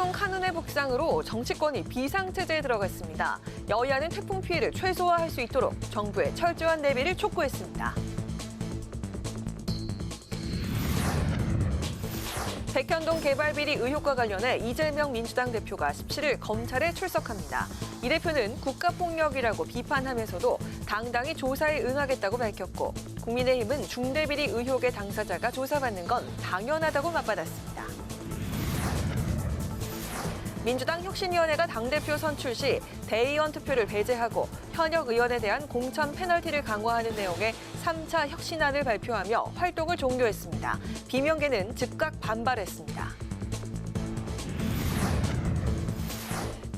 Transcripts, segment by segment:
태풍 카눈의 북상으로 정치권이 비상체제에 들어갔습니다. 여야는 태풍 피해를 최소화할 수 있도록 정부의 철저한 대비를 촉구했습니다. 백현동 개발비리 의혹과 관련해 이재명 민주당 대표가 17일 검찰에 출석합니다. 이 대표는 국가폭력이라고 비판하면서도 당당히 조사에 응하겠다고 밝혔고 국민의힘은 중대비리 의혹의 당사자가 조사받는 건 당연하다고 맞받았습니다. 민주당 혁신위원회가 당대표 선출 시 대의원 투표를 배제하고 현역 의원에 대한 공천 페널티를 강화하는 내용의 3차 혁신안을 발표하며 활동을 종료했습니다. 비명계는 즉각 반발했습니다.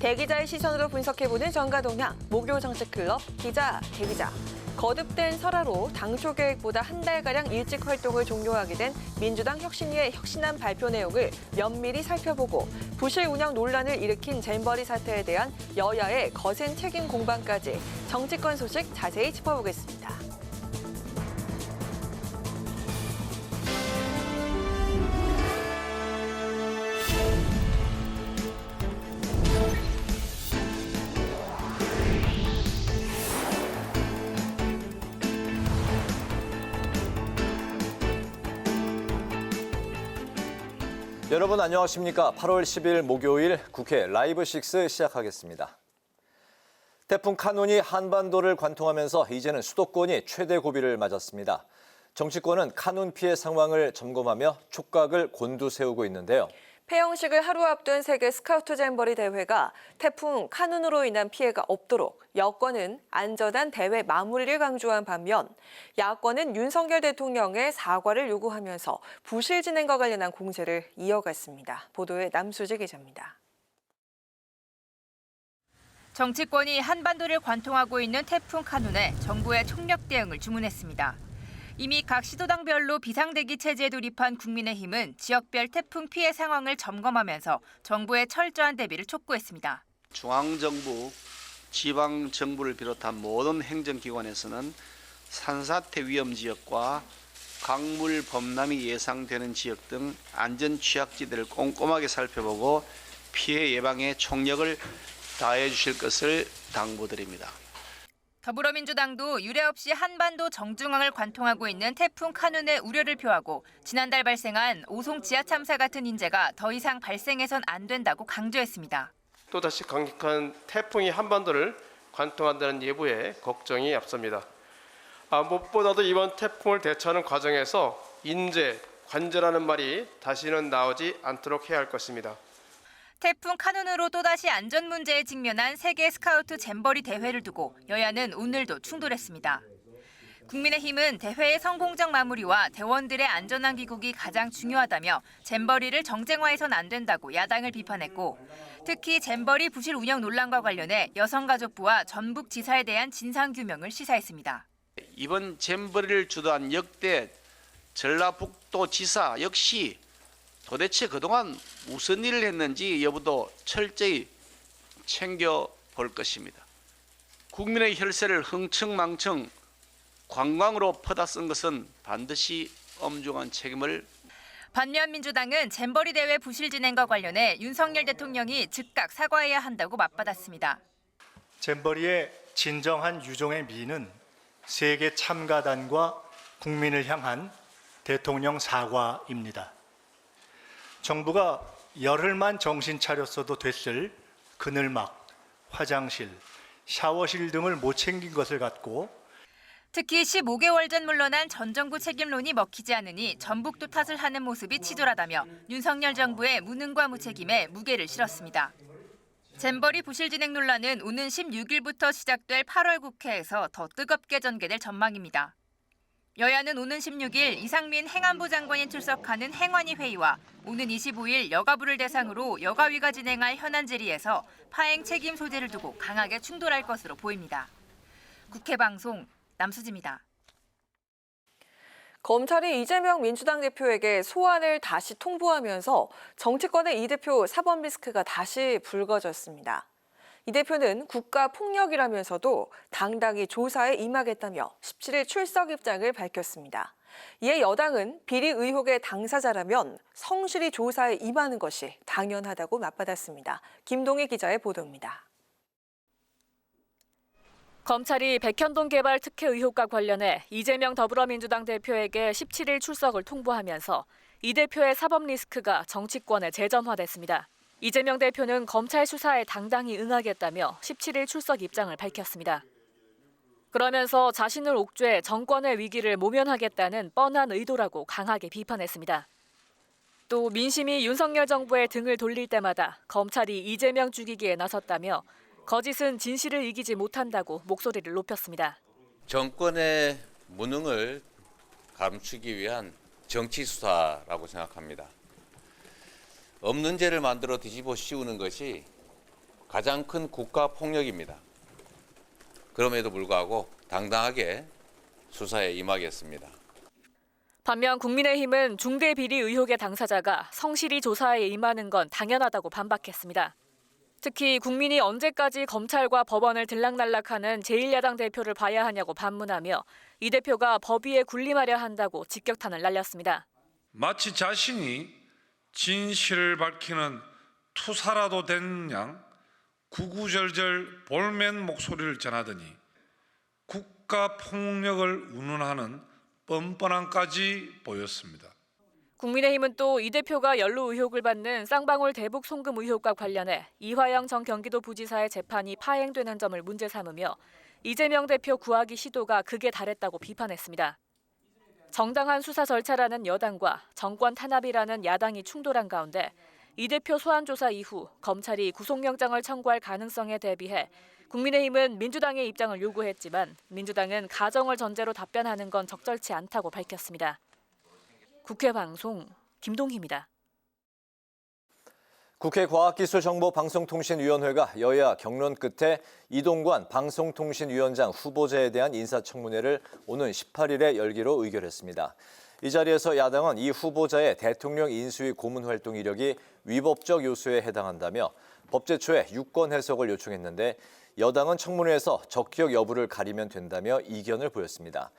대기자의 시선으로 분석해보는 정가동향, 목요정치클럽 기자, 대기자. 거듭된 설화로 당초 계획보다 한 달가량 일찍 활동을 종료하게 된 민주당 혁신위의 혁신안 발표 내용을 면밀히 살펴보고 부실 운영 논란을 일으킨 잼버리 사태에 대한 여야의 거센 책임 공방까지 정치권 소식 자세히 짚어보겠습니다. 여러분 안녕하십니까? 8월 10일 목요일 국회 라이브 6 시작하겠습니다. 태풍 카눈이 한반도를 관통하면서 이제는 수도권이 최대 고비를 맞았습니다. 정치권은 카눈 피해 상황을 점검하며 촉각을 곤두세우고 있는데요. 폐영식을 하루 앞둔 세계 스카우트 잼버리 대회가 태풍 카눈으로 인한 피해가 없도록 여권은 안전한 대회 마무리를 강조한 반면 야권은 윤석열 대통령의 사과를 요구하면서 부실 진행과 관련한 공세를 이어갔습니다. 보도에 남수지 기자입니다. 정치권이 한반도를 관통하고 있는 태풍 카눈에 정부의 총력 대응을 주문했습니다. 이미 각 시도당별로 비상대기 체제에 돌입한 국민의힘은 지역별 태풍 피해 상황을 점검하면서 정부의 철저한 대비를 촉구했습니다. 중앙정부, 지방정부를 비롯한 모든 행정기관에서는 산사태 위험 지역과 강물 범람이 예상되는 지역 등 안전 취약지대를 꼼꼼하게 살펴보고 피해 예방에 총력을 다해 주실 것을 당부드립니다. 더불어민주당도 유례 없이 한반도 정중앙을 관통하고 있는 태풍 카눈의 우려를 표하고 지난달 발생한 오송 지하 참사 같은 인재가 더 이상 발생해선 안 된다고 강조했습니다. 또다시 강력한 태풍이 한반도를 관통한다는 예보에 걱정이 앞섭니다. 무엇보다도 이번 태풍을 대처하는 과정에서 인재, 관제라는 말이 다시는 나오지 않도록 해야 할 것입니다. 태풍 카눈으로 또다시 안전 문제에 직면한 세계 스카우트 잼버리 대회를 두고 여야는 오늘도 충돌했습니다. 국민의힘은 대회의 성공적 마무리와 대원들의 안전한 귀국이 가장 중요하다며 잼버리를 정쟁화해선 안 된다고 야당을 비판했고 특히 잼버리 부실 운영 논란과 관련해 여성가족부와 전북지사에 대한 진상규명을 시사했습니다. 이번 잼버리를 주도한 역대 전라북도지사 역시 도대체 그동안 무슨 일을 했는지 여부도 철저히 챙겨볼 것입니다. 국민의 혈세를 흥청망청 관광으로 퍼다 쓴 것은 반드시 엄중한 책임을. 반면 민주당은 잼버리 대회 부실 진행과 관련해 윤석열 대통령이 즉각 사과해야 한다고 맞받았습니다. 잼버리의 진정한 유종의 미는 세계 참가단과 국민을 향한 대통령 사과입니다. 정부가 열흘만 정신 차렸어도 됐을 그늘막, 화장실, 샤워실 등을 못 챙긴 것을 갖고 특히 15개월 전 물러난 전 정부 책임론이 먹히지 않으니 전북도 탓을 하는 모습이 치졸하다며 윤석열 정부의 무능과 무책임에 무게를 실었습니다. 잼버리 부실 진행 논란은 오는 16일부터 시작될 8월 국회에서 더 뜨겁게 전개될 전망입니다. 여야는 오는 16일 이상민 행안부 장관이 출석하는 행안위 회의와 오는 25일 여가부를 대상으로 여가위가 진행할 현안 질의에서 파행 책임 소재를 두고 강하게 충돌할 것으로 보입니다. 국회 방송 남수지입니다. 검찰이 이재명 민주당 대표에게 소환을 다시 통보하면서 정치권의 이 대표 사법 리스크가 다시 불거졌습니다. 이 대표는 국가폭력이라면서도 당당히 조사에 임하겠다며 17일 출석 입장을 밝혔습니다. 이에 여당은 비리 의혹의 당사자라면 성실히 조사에 임하는 것이 당연하다고 맞받았습니다. 김동희 기자의 보도입니다. 검찰이 백현동 개발 특혜 의혹과 관련해 이재명 더불어민주당 대표에게 17일 출석을 통보하면서 이 대표의 사법 리스크가 정치권에 재점화됐습니다. 이재명 대표는 검찰 수사에 당당히 응하겠다며 17일 출석 입장을 밝혔습니다. 그러면서 자신을 옥죄 정권의 위기를 모면하겠다는 뻔한 의도라고 강하게 비판했습니다. 또 민심이 윤석열 정부의 등을 돌릴 때마다 검찰이 이재명 죽이기에 나섰다며 거짓은 진실을 이기지 못한다고 목소리를 높였습니다. 정권의 무능을 감추기 위한 정치 수사라고 생각합니다. 없는 죄를 만들어 뒤집어 씌우는 것이 가장 큰 국가 폭력입니다. 그럼에도 불구하고 당당하게 수사에 임하겠습니다. 반면 국민의힘은 중대 비리 의혹의 당사자가 성실히 조사에 임하는 건 당연하다고 반박했습니다. 특히 국민이 언제까지 검찰과 법원을 들락날락하는 제1야당 대표를 봐야 하냐고 반문하며 이 대표가 법 위에 군림하려 한다고 직격탄을 날렸습니다. 마치 자신이 진실을 밝히는 투사라도 된 양 구구절절 볼멘 목소리를 전하더니 국가 폭력을 운운하는 뻔뻔함까지 보였습니다. 국민의힘은 또 이 대표가 연루 의혹을 받는 쌍방울 대북 송금 의혹과 관련해 이화영 전 경기도 부지사의 재판이 파행되는 점을 문제 삼으며 이재명 대표 구하기 시도가 극에 달했다고 비판했습니다. 정당한 수사 절차라는 여당과 정권 탄압이라는 야당이 충돌한 가운데 이 대표 소환 조사 이후 검찰이 구속영장을 청구할 가능성에 대비해 국민의힘은 민주당의 입장을 요구했지만 민주당은 가정을 전제로 답변하는 건 적절치 않다고 밝혔습니다. 국회 방송 김동희입니다. 국회 과학기술정보방송통신위원회가 여야 격론 끝에 이동관 방송통신위원장 후보자에 대한 인사청문회를 오는 18일에 열기로 의결했습니다. 이 자리에서 야당은 이 후보자의 대통령 인수위 고문 활동 이력이 위법적 요소에 해당한다며 법제처에 유권 해석을 요청했는데 여당은 청문회에서 적격 여부를 가리면 된다며 이견을 보였습니다.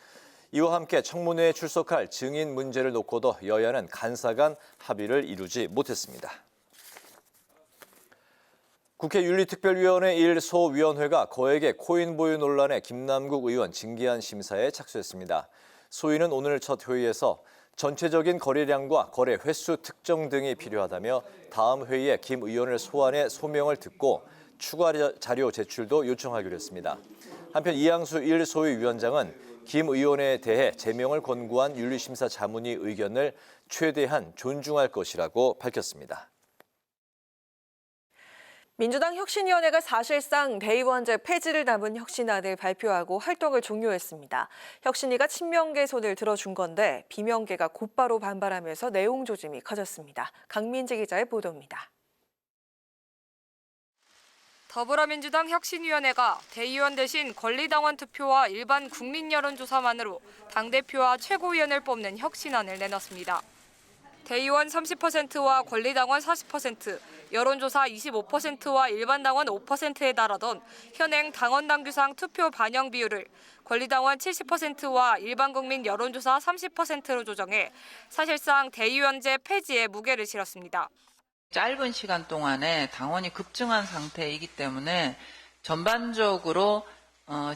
이와 함께 청문회에 출석할 증인 문제를 놓고도 여야는 간사간 합의를 이루지 못했습니다. 국회 윤리특별위원회 1소위원회가 거액의 코인 보유 논란에 김남국 의원 징계안 심사에 착수했습니다. 소위는 오늘 첫 회의에서 전체적인 거래량과 거래 횟수 특정 등이 필요하다며 다음 회의에 김 의원을 소환해 소명을 듣고 추가 자료 제출도 요청하기로 했습니다. 한편 이양수 1소위 위원장은 김 의원에 대해 제명을 권고한 윤리심사 자문위 의견을 최대한 존중할 것이라고 밝혔습니다. 민주당 혁신위원회가 사실상 대의원제 폐지를 담은 혁신안을 발표하고 활동을 종료했습니다. 혁신위가 친명계 손을 들어준 건데 비명계가 곧바로 반발하면서 내용 조짐이 커졌습니다. 강민지 기자의 보도입니다. 더불어민주당 혁신위원회가 대의원 대신 권리당원 투표와 일반 국민 여론조사만으로 당대표와 최고위원을 뽑는 혁신안을 내놨습니다. 대의원 30%와 권리당원 40%, 여론조사 25%와 일반당원 5%에 달하던 현행 당원당규상 투표 반영 비율을 권리당원 70%와 일반국민 여론조사 30%로 조정해 사실상 대의원제 폐지에 무게를 실었습니다. 짧은 시간 동안에 당원이 급증한 상태이기 때문에 전반적으로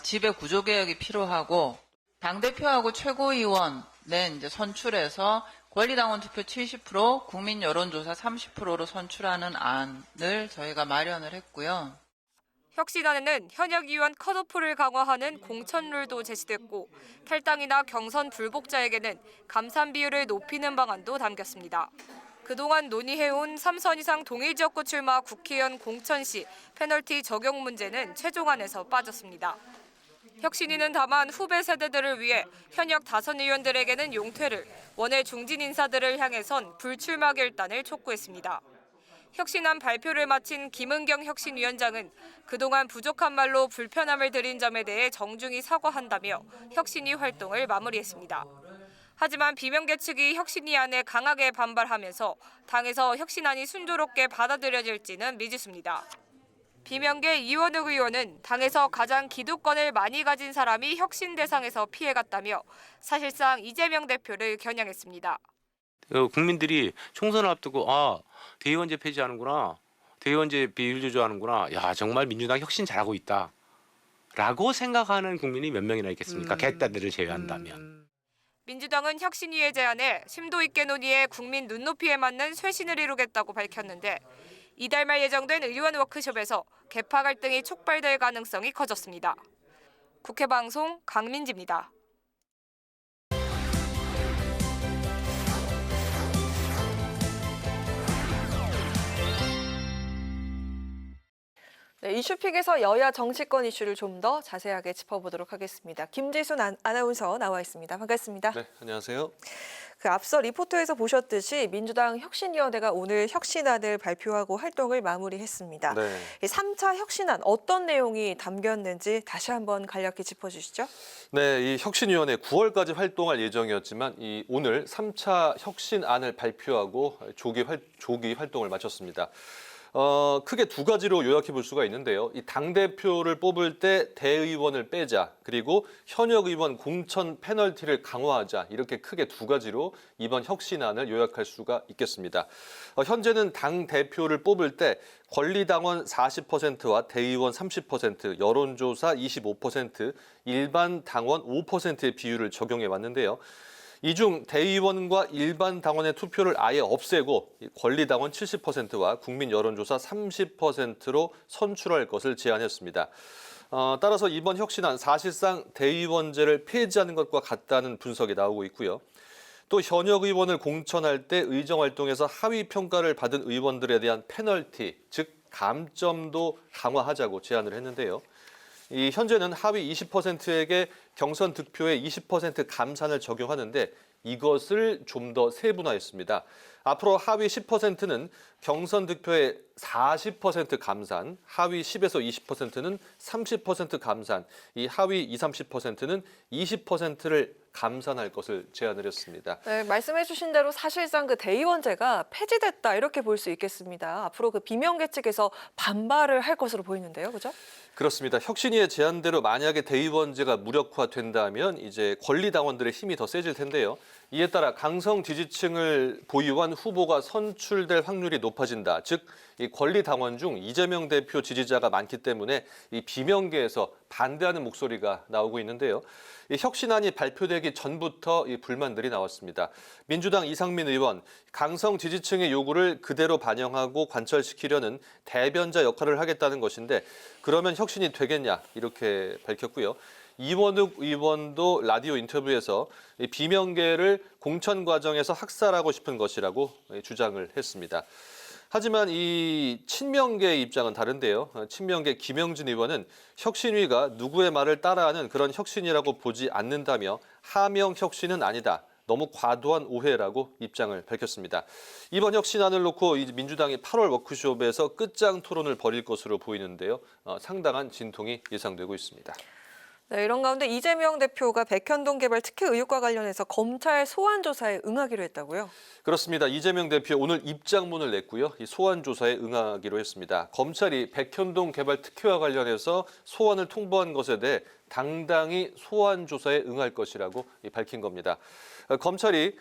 지배 구조 개혁이 필요하고 당대표하고 최고위원은 이제 선출해서 권리당원 투표 70%, 국민 여론조사 30%로 선출하는 안을 저희가 마련을 했고요. 혁신안에는 현역 의원 컷오프를 강화하는 공천룰도 제시됐고 탈당이나 경선 불복자에게는 감산 비율을 높이는 방안도 담겼습니다. 그동안 논의해온 3선 이상 동일 지역구 출마 국회의원 공천 시 페널티 적용 문제는 최종안에서 빠졌습니다. 혁신위는 다만 후배 세대들을 위해 현역 다선 의원들에게는 용퇴를, 원외 중진 인사들을 향해선 불출마 결단을 촉구했습니다. 혁신안 발표를 마친 김은경 혁신위원장은 그동안 부족한 말로 불편함을 드린 점에 대해 정중히 사과한다며 혁신위 활동을 마무리했습니다. 하지만 비명계 측이 혁신위 안에 강하게 반발하면서 당에서 혁신안이 순조롭게 받아들여질지는 미지수입니다. 비명계 이원욱 의원은 당에서 가장 기득권을 많이 가진 사람이 혁신 대상에서 피해갔다며 사실상 이재명 대표를 겨냥했습니다. 국민들이 총선을 앞두고 대의원제 폐지하는구나, 대의원제 비율 조정하는구나, 야 정말 민주당 혁신 잘하고 있다 라고 생각하는 국민이 몇 명이나 있겠습니까? 개딸들을 제외한다면. 민주당은 혁신위의 제안에 심도 있게 논의해 국민 눈높이에 맞는 쇄신을 이루겠다고 밝혔는데 이달 말 예정된 의원 워크숍에서 계파 갈등이 촉발될 가능성이 커졌습니다. 국회 방송 강민지입니다. 네, 이슈픽에서 여야 정치권 이슈를 좀 더 자세하게 짚어보도록 하겠습니다. 김지순 아나운서 나와 있습니다. 반갑습니다. 네, 안녕하세요. 앞서 리포터에서 보셨듯이 민주당 혁신위원회가 오늘 혁신안을 발표하고 활동을 마무리했습니다. 네. 3차 혁신안 어떤 내용이 담겼는지 다시 한번 간략히 짚어주시죠. 네, 이 혁신위원회 9월까지 활동할 예정이었지만 오늘 3차 혁신안을 발표하고 조기 활동을 마쳤습니다. 크게 두 가지로 요약해 볼 수가 있는데요. 이 당대표를 뽑을 때 대의원을 빼자, 그리고 현역 의원 공천 페널티를 강화하자, 이렇게 크게 두 가지로 이번 혁신안을 요약할 수가 있겠습니다. 현재는 당대표를 뽑을 때 권리당원 40%와 대의원 30%, 여론조사 25%, 일반 당원 5%의 비율을 적용해 왔는데요. 이 중 대의원과 일반 당원의 투표를 아예 없애고 권리당원 70%와 국민 여론조사 30%로 선출할 것을 제안했습니다. 따라서 이번 혁신안 사실상 대의원제를 폐지하는 것과 같다는 분석이 나오고 있고요. 또 현역 의원을 공천할 때 의정활동에서 하위 평가를 받은 의원들에 대한 페널티, 즉 감점도 강화하자고 제안을 했는데요. 현재는 하위 20%에게 경선 득표의 20% 감산을 적용하는데 이것을 좀 더 세분화했습니다. 앞으로 하위 10%는 경선 득표의 40% 감산, 하위 10에서 20%는 30% 감산, 이 하위 20, 30%는 20%를 감산할 것을 제안을 했습니다. 네, 말씀해 주신 대로 사실상 그 대의원제가 폐지됐다 이렇게 볼 수 있겠습니다. 앞으로 그 비명계 측에서 반발을 할 것으로 보이는데요, 그죠? 그렇습니다. 혁신위의 제안대로 만약에 대의원제가 무력화된다면 이제 권리당원들의 힘이 더 세질 텐데요. 이에 따라 강성 지지층을 보유한 후보가 선출될 확률이 높아진다. 즉, 이 권리당원 중 이재명 대표 지지자가 많기 때문에 이 비명계에서 반대하는 목소리가 나오고 있는데요. 이 혁신안이 발표되기 전부터 이 불만들이 나왔습니다. 민주당 이상민 의원, 강성 지지층의 요구를 그대로 반영하고 관철시키려는 대변자 역할을 하겠다는 것인데 그러면 혁신이 되겠냐 이렇게 밝혔고요. 이원욱 의원도 라디오 인터뷰에서 비명계를 공천 과정에서 학살하고 싶은 것이라고 주장을 했습니다. 하지만 이 친명계의 입장은 다른데요. 친명계 김영진 의원은 혁신위가 누구의 말을 따라하는 그런 혁신이라고 보지 않는다며 하명 혁신은 아니다. 너무 과도한 오해라고 입장을 밝혔습니다. 이번 혁신안을 놓고 민주당이 8월 워크숍에서 끝장 토론을 벌일 것으로 보이는데요. 상당한 진통이 예상되고 있습니다. 네, 이런 가운데 이재명 대표가 백현동 개발 특혜 의혹과 관련해서 검찰 소환 조사에 응하기로 했다고요? 그렇습니다. 이재명 대표 오늘 입장문을 냈고요. 이 소환 조사에 응하기로 했습니다. 검찰이 백현동 개발 특혜와 관련해서 소환을 통보한 것에 대해 당당히 소환 조사에 응할 것이라고 밝힌 겁니다. 검찰이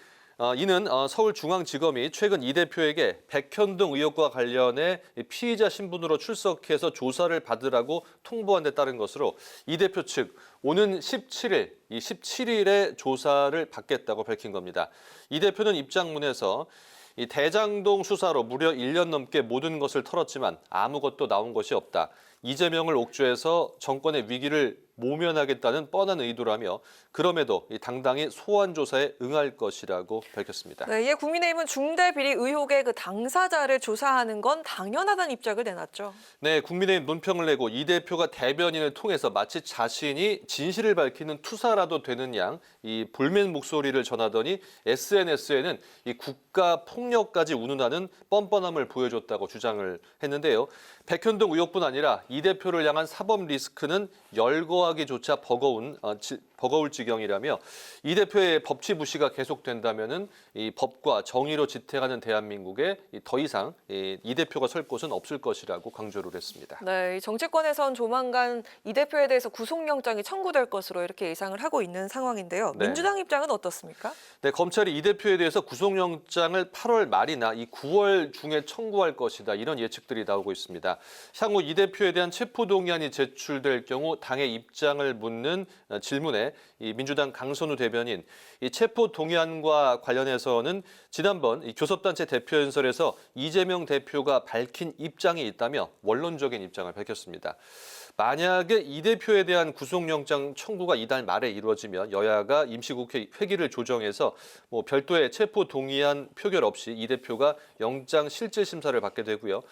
이는 서울중앙지검이 최근 이 대표에게 백현동 의혹과 관련해 피의자 신분으로 출석해서 조사를 받으라고 통보한 데 따른 것으로 이 대표 측 오는 17일에 조사를 받겠다고 밝힌 겁니다. 이 대표는 입장문에서 이 대장동 수사로 무려 1년 넘게 모든 것을 털었지만 아무것도 나온 것이 없다. 이재명을 옥죄해서 정권의 위기를 모면하겠다는 뻔한 의도라며 그럼에도 당당히 소환 조사에 응할 것이라고 밝혔습니다. 네, 이에 국민의힘은 중대비리 의혹의 그 당사자를 조사하는 건 당연하다는 입장을 내놨죠. 네, 국민의힘 논평을 내고 이 대표가 대변인을 통해서 마치 자신이 진실을 밝히는 투사라도 되는 양 이 볼멘 목소리를 전하더니 SNS에는 이 국가 폭력까지 운운하는 뻔뻔함을 보여줬다고 주장을 했는데요. 백현동 의혹뿐 아니라 이 대표를 향한 사법 리스크는 열거하기조차 버거울 지경이라며 이 대표의 법치 무시가 계속된다면은 이 법과 정의로 지탱하는 대한민국에 더 이상 이 대표가 설 곳은 없을 것이라고 강조를 했습니다. 네, 정치권에선 조만간 이 대표에 대해서 구속영장이 청구될 것으로 이렇게 예상을 하고 있는 상황인데요. 네. 민주당 입장은 어떻습니까? 네, 검찰이 이 대표에 대해서 구속영장을 8월 말이나 이 9월 중에 청구할 것이다. 이런 예측들이 나오고 있습니다. 향후 이 대표에 대한 체포동의안이 제출될 경우 당의 입장을 묻는 질문에 이 민주당 강선우 대변인, 이 체포동의안과 관련해서는 지난번 이 교섭단체 대표연설에서 이재명 대표가 밝힌 입장이 있다며 원론적인 입장을 밝혔습니다. 만약에 이 대표에 대한 구속영장 청구가 이달 말에 이루어지면 여야가 임시국회 회기를 조정해서 별도의 체포동의안 표결 없이 이 대표가 영장 실질 심사를 받게 되고요.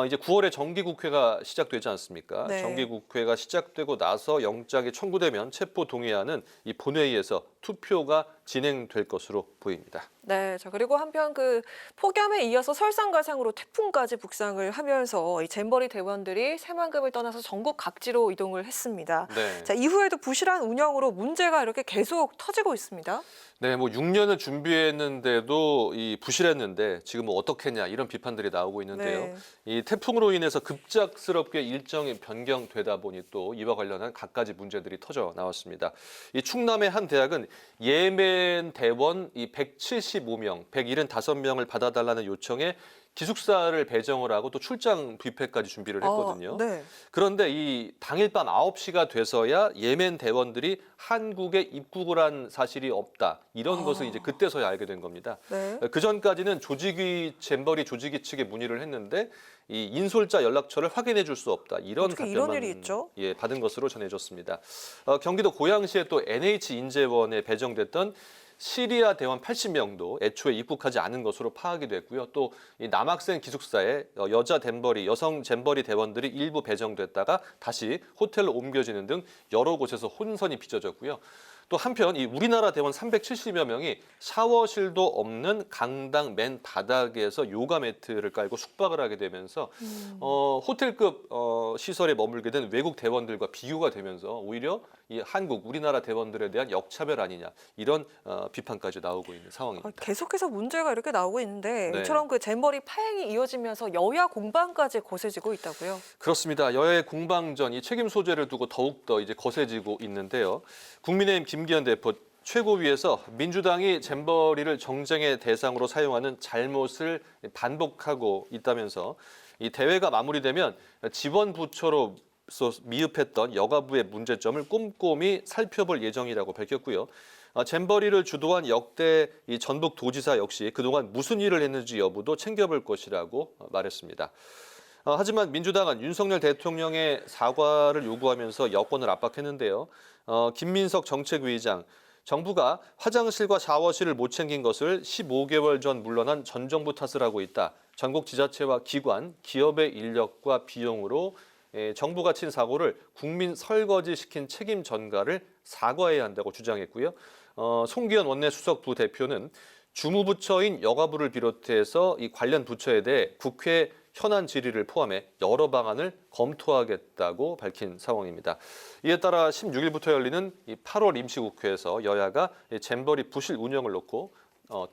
이제 9월에 정기국회가 시작되지 않습니까? 네. 정기국회가 시작되고 나서 영장이 청구되면 체포동의안은 이 본회의에서 투표가 진행될 것으로 보입니다. 네, 자 그리고 한편 그 폭염에 이어서 설상가상으로 태풍까지 북상을 하면서 이 잼버리 대원들이 새만금을 떠나서 전국 각지로 이동을 했습니다. 네. 자 이후에도 부실한 운영으로 문제가 이렇게 계속 터지고 있습니다. 네, 6년을 준비했는데도 이 부실했는데 지금 어떻겠냐 이런 비판들이 나오고 있는데요. 네. 이 태풍으로 인해서 급작스럽게 일정이 변경되다 보니 또 이와 관련한 갖가지 문제들이 터져 나왔습니다. 이 충남의 한 대학은 예멘 대원 이 175명, 175명을 받아달라는 요청에 기숙사를 배정을 하고 또 출장 뷔페까지 준비를 했거든요. 네. 그런데 이 당일 밤 9시가 돼서야 예멘 대원들이 한국에 입국을 한 사실이 없다. 이런 것을 이제 그때서야 알게 된 겁니다. 네. 그 전까지는 잼버리 조직위 측에 문의를 했는데 이 인솔자 연락처를 확인해 줄 수 없다. 이런 어떻게 답변만 이런 일이 있죠? 받은 것으로 전해졌습니다. 경기도 고양시에 또 NH 인재원에 배정됐던 시리아 대원 80명도 애초에 입국하지 않은 것으로 파악이 됐고요. 또 이 남학생 기숙사에 여성 잼버리 대원들이 일부 배정됐다가 다시 호텔로 옮겨지는 등 여러 곳에서 혼선이 빚어졌고요. 또 한편 이 우리나라 대원 370여 명이 샤워실도 없는 강당 맨 바닥에서 요가 매트를 깔고 숙박을 하게 되면서 호텔급 시설에 머물게 된 외국 대원들과 비교가 되면서 오히려 이 우리나라 대원들에 대한 역차별 아니냐 이런 비판까지 나오고 있는 상황입니다. 계속해서 문제가 이렇게 나오고 있는데 네. 이처럼 그 잼버리 파행이 이어지면서 여야 공방까지 거세지고 있다고요? 그렇습니다. 여야의 공방전, 이 책임 소재를 두고 더욱더 이제 거세지고 있는데요. 국민의힘 김기현 대표 최고위에서 민주당이 잼버리를 정쟁의 대상으로 사용하는 잘못을 반복하고 있다면서 이 대회가 마무리되면 지원 부처로 미흡했던 여가부의 문제점을 꼼꼼히 살펴볼 예정이라고 밝혔고요. 잼버리를 주도한 역대 이 전북 도지사 역시 그동안 무슨 일을 했는지 여부도 챙겨볼 것이라고 말했습니다. 하지만 민주당은 윤석열 대통령의 사과를 요구하면서 여권을 압박했는데요. 김민석 정책위의장, 정부가 화장실과 샤워실을 못 챙긴 것을 15개월 전 물러난 전 정부 탓을 하고 있다. 전국 지자체와 기관, 기업의 인력과 비용으로 정부가 친 사고를 국민 설거지시킨 책임 전가를 사과해야 한다고 주장했고요. 송기현 원내수석 부대표는 주무부처인 여가부를 비롯해서 이 관련 부처에 대해 국회 현안 질의를 포함해 여러 방안을 검토하겠다고 밝힌 상황입니다. 이에 따라 16일부터 열리는 이 8월 임시국회에서 여야가 잼버리 부실 운영을 놓고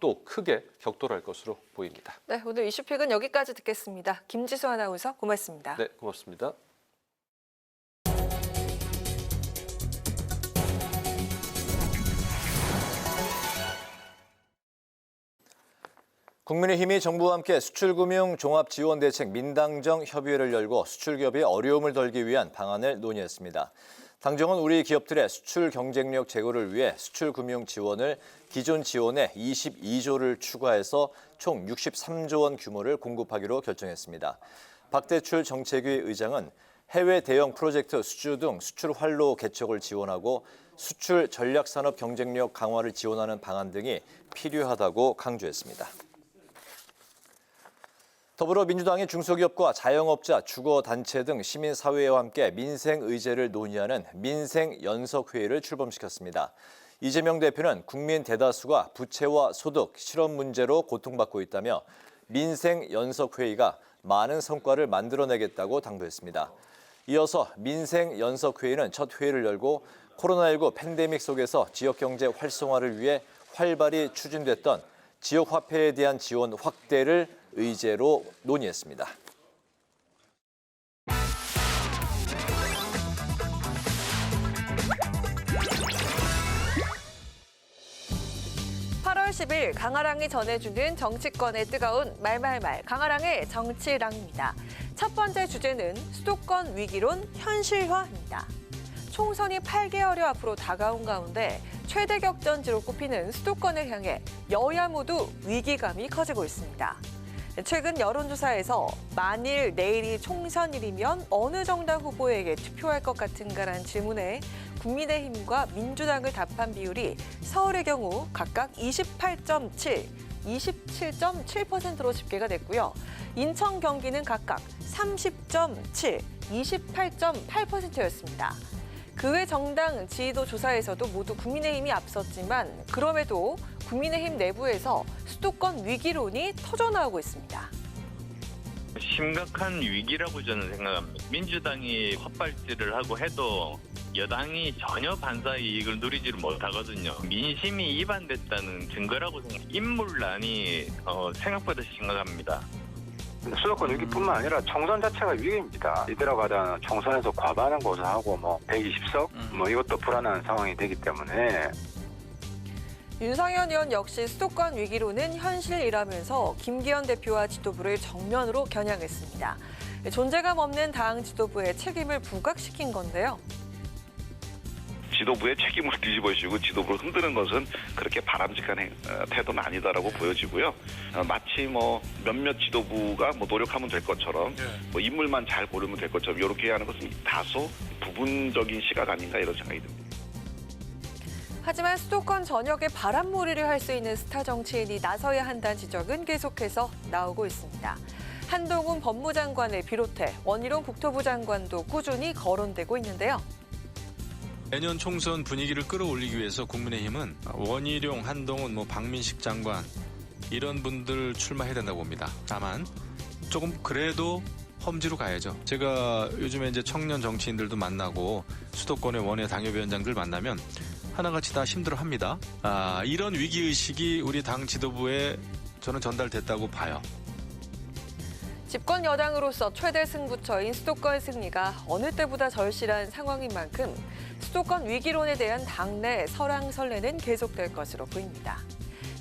또 크게 격돌할 것으로 보입니다. 네, 오늘 이슈픽은 여기까지 듣겠습니다. 김지수 아나운서 고맙습니다. 네, 고맙습니다. 국민의힘이 정부와 함께 수출금융 종합지원대책 민당정 협의회를 열고 수출기업의 어려움을 덜기 위한 방안을 논의했습니다. 당정은 우리 기업들의 수출 경쟁력 제고를 위해 수출금융 지원을 기존 지원에 22조를 추가해서 총 63조 원 규모를 공급하기로 결정했습니다. 박대출 정책위 의장은 해외 대형 프로젝트 수주 등 수출 활로 개척을 지원하고 수출 전략산업 경쟁력 강화를 지원하는 방안 등이 필요하다고 강조했습니다. 더불어민주당이 중소기업과 자영업자, 주거단체 등 시민사회와 함께 민생의제를 논의하는 민생연석회의를 출범시켰습니다. 이재명 대표는 국민 대다수가 부채와 소득, 실업 문제로 고통받고 있다며 민생연석회의가 많은 성과를 만들어내겠다고 당부했습니다. 이어서 민생연석회의는 첫 회의를 열고 코로나19 팬데믹 속에서 지역경제 활성화를 위해 활발히 추진됐던 지역화폐에 대한 지원 확대를 의제로 논의했습니다. 8월 10일 강아랑이 전해주는 정치권의 뜨거운 말말말 강아랑의 정치랑입니다. 첫 번째 주제는 수도권 위기론 현실화입니다. 총선이 8개월여 앞으로 다가온 가운데 최대 격전지로 꼽히는 수도권을 향해 여야 모두 위기감이 커지고 있습니다. 최근 여론조사에서 만일 내일이 총선일이면 어느 정당 후보에게 투표할 것 같은가라는 질문에 국민의힘과 민주당을 답한 비율이 서울의 경우 각각 28.7, 27.7%로 집계가 됐고요. 인천, 경기는 각각 30.7, 28.8%였습니다. 그 외 정당 지지도 조사에서도 모두 국민의힘이 앞섰지만 그럼에도 국민의힘 내부에서 수도권 위기론이 터져나오고 있습니다. 심각한 위기라고 저는 생각합니다. 민주당이 헛발질을 하고 해도 여당이 전혀 반사 이익을 누리지를 못하거든요. 민심이 이반됐다는 증거라고 생각합니다. 인물난이 생각보다 심각합니다. 수도권 위기뿐만 아니라 총선 자체가 위기입니다. 이대로 가다 총선에서 과반은 고사하고 120석 이것도 불안한 상황이 되기 때문에 윤상현 의원 역시 수도권 위기론은 현실이라면서 김기현 대표와 지도부를 정면으로 겨냥했습니다. 존재감 없는 당 지도부의 책임을 부각시킨 건데요. 지도부의 책임을 뒤집어씌우고 지도부를 흔드는 것은 그렇게 바람직한 태도는 아니다라고 보여지고요. 마치 몇몇 지도부가 노력하면 될 것처럼 인물만 잘 고르면 될 것처럼 이렇게 하는 것은 다소 부분적인 시각 아닌가 이런 생각이 듭니다. 하지만 수도권 전역에 바람몰이를 할 수 있는 스타 정치인이 나서야 한다는 지적은 계속해서 나오고 있습니다. 한동훈 법무장관을 비롯해 원희룡 국토부 장관도 꾸준히 거론되고 있는데요. 내년 총선 분위기를 끌어올리기 위해서 국민의힘은 원희룡, 한동훈, 박민식 장관 이런 분들 출마해야 된다고 봅니다. 다만 조금 그래도 험지로 가야죠. 제가 요즘에 이제 청년 정치인들도 만나고 수도권의 원외 당협위원장들 만나면 하나같이 다 힘들어합니다. 이런 위기의식이 우리 당 지도부에 저는 전달됐다고 봐요. 집권 여당으로서 최대 승부처인 수도권 승리가 어느 때보다 절실한 상황인 만큼 수도권 위기론에 대한 당내 설왕설래는 계속될 것으로 보입니다.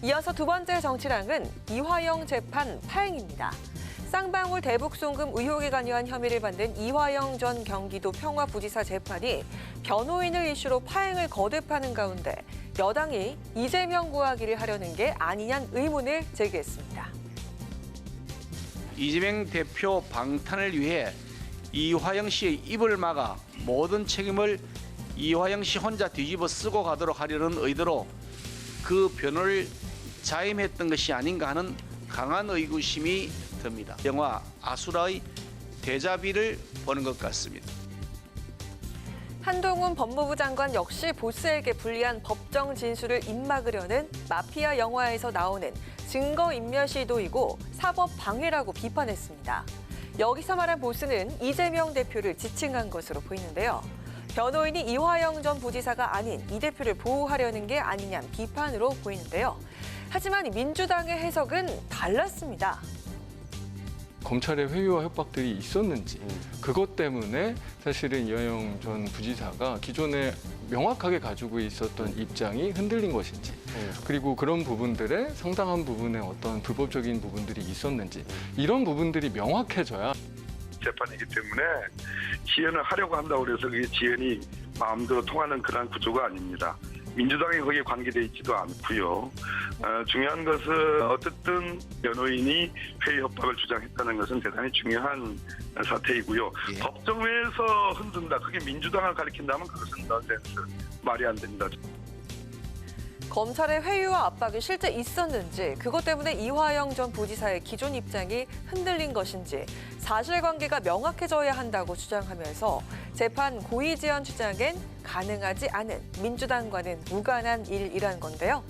이어서 두 번째 정치랑은 이화영 재판 파행입니다. 쌍방울 대북 송금 의혹에 관여한 혐의를 받는 이화영 전 경기도 평화부지사 재판이 변호인을 이슈로 파행을 거듭하는 가운데 여당이 이재명 구하기를 하려는 게 아니냐는 의문을 제기했습니다. 이재명 대표 방탄을 위해 이화영 씨의 입을 막아 모든 책임을 이화영 씨 혼자 뒤집어 쓰고 가도록 하려는 의도로 그 변호를 자임했던 것이 아닌가 하는 강한 의구심이 듭니다. 영화 아수라의 데자비를 보는 것 같습니다. 한동훈 법무부 장관 역시 보스에게 불리한 법정 진술을 입막으려는 마피아 영화에서 나오는 증거인멸 시도이고 사법 방해라고 비판했습니다. 여기서 말한 보스는 이재명 대표를 지칭한 것으로 보이는데요. 변호인이 이화영 전 부지사가 아닌 이 대표를 보호하려는 게 아니냐는 비판으로 보이는데요. 하지만 민주당의 해석은 달랐습니다. 검찰의 회유와 협박들이 있었는지 그것 때문에 사실은 이화영 전 부지사가 기존에 명확하게 가지고 있었던 입장이 흔들린 것인지 그리고 그런 부분들의 상당한 부분의 어떤 불법적인 부분들이 있었는지 이런 부분들이 명확해져야 재판이기 때문에 지연을 하려고 한다고 해서 그게 지연이 마음대로 통하는 그런 구조가 아닙니다. 민주당이 거기에 관계돼 있지도 않고요. 중요한 것은 어쨌든 변호인이 회의 협박을 주장했다는 것은 대단히 중요한 사태이고요. 법정에서 흔든다. 그게 민주당을 가리킨다면 그것은 넌센스. 말이 안 됩니다. 검찰의 회유와 압박이 실제 있었는지 그것 때문에 이화영 전 부지사의 기존 입장이 흔들린 것인지 사실관계가 명확해져야 한다고 주장하면서 재판 고의 지연 주장엔 가능하지 않은 민주당과는 무관한 일이란 건데요.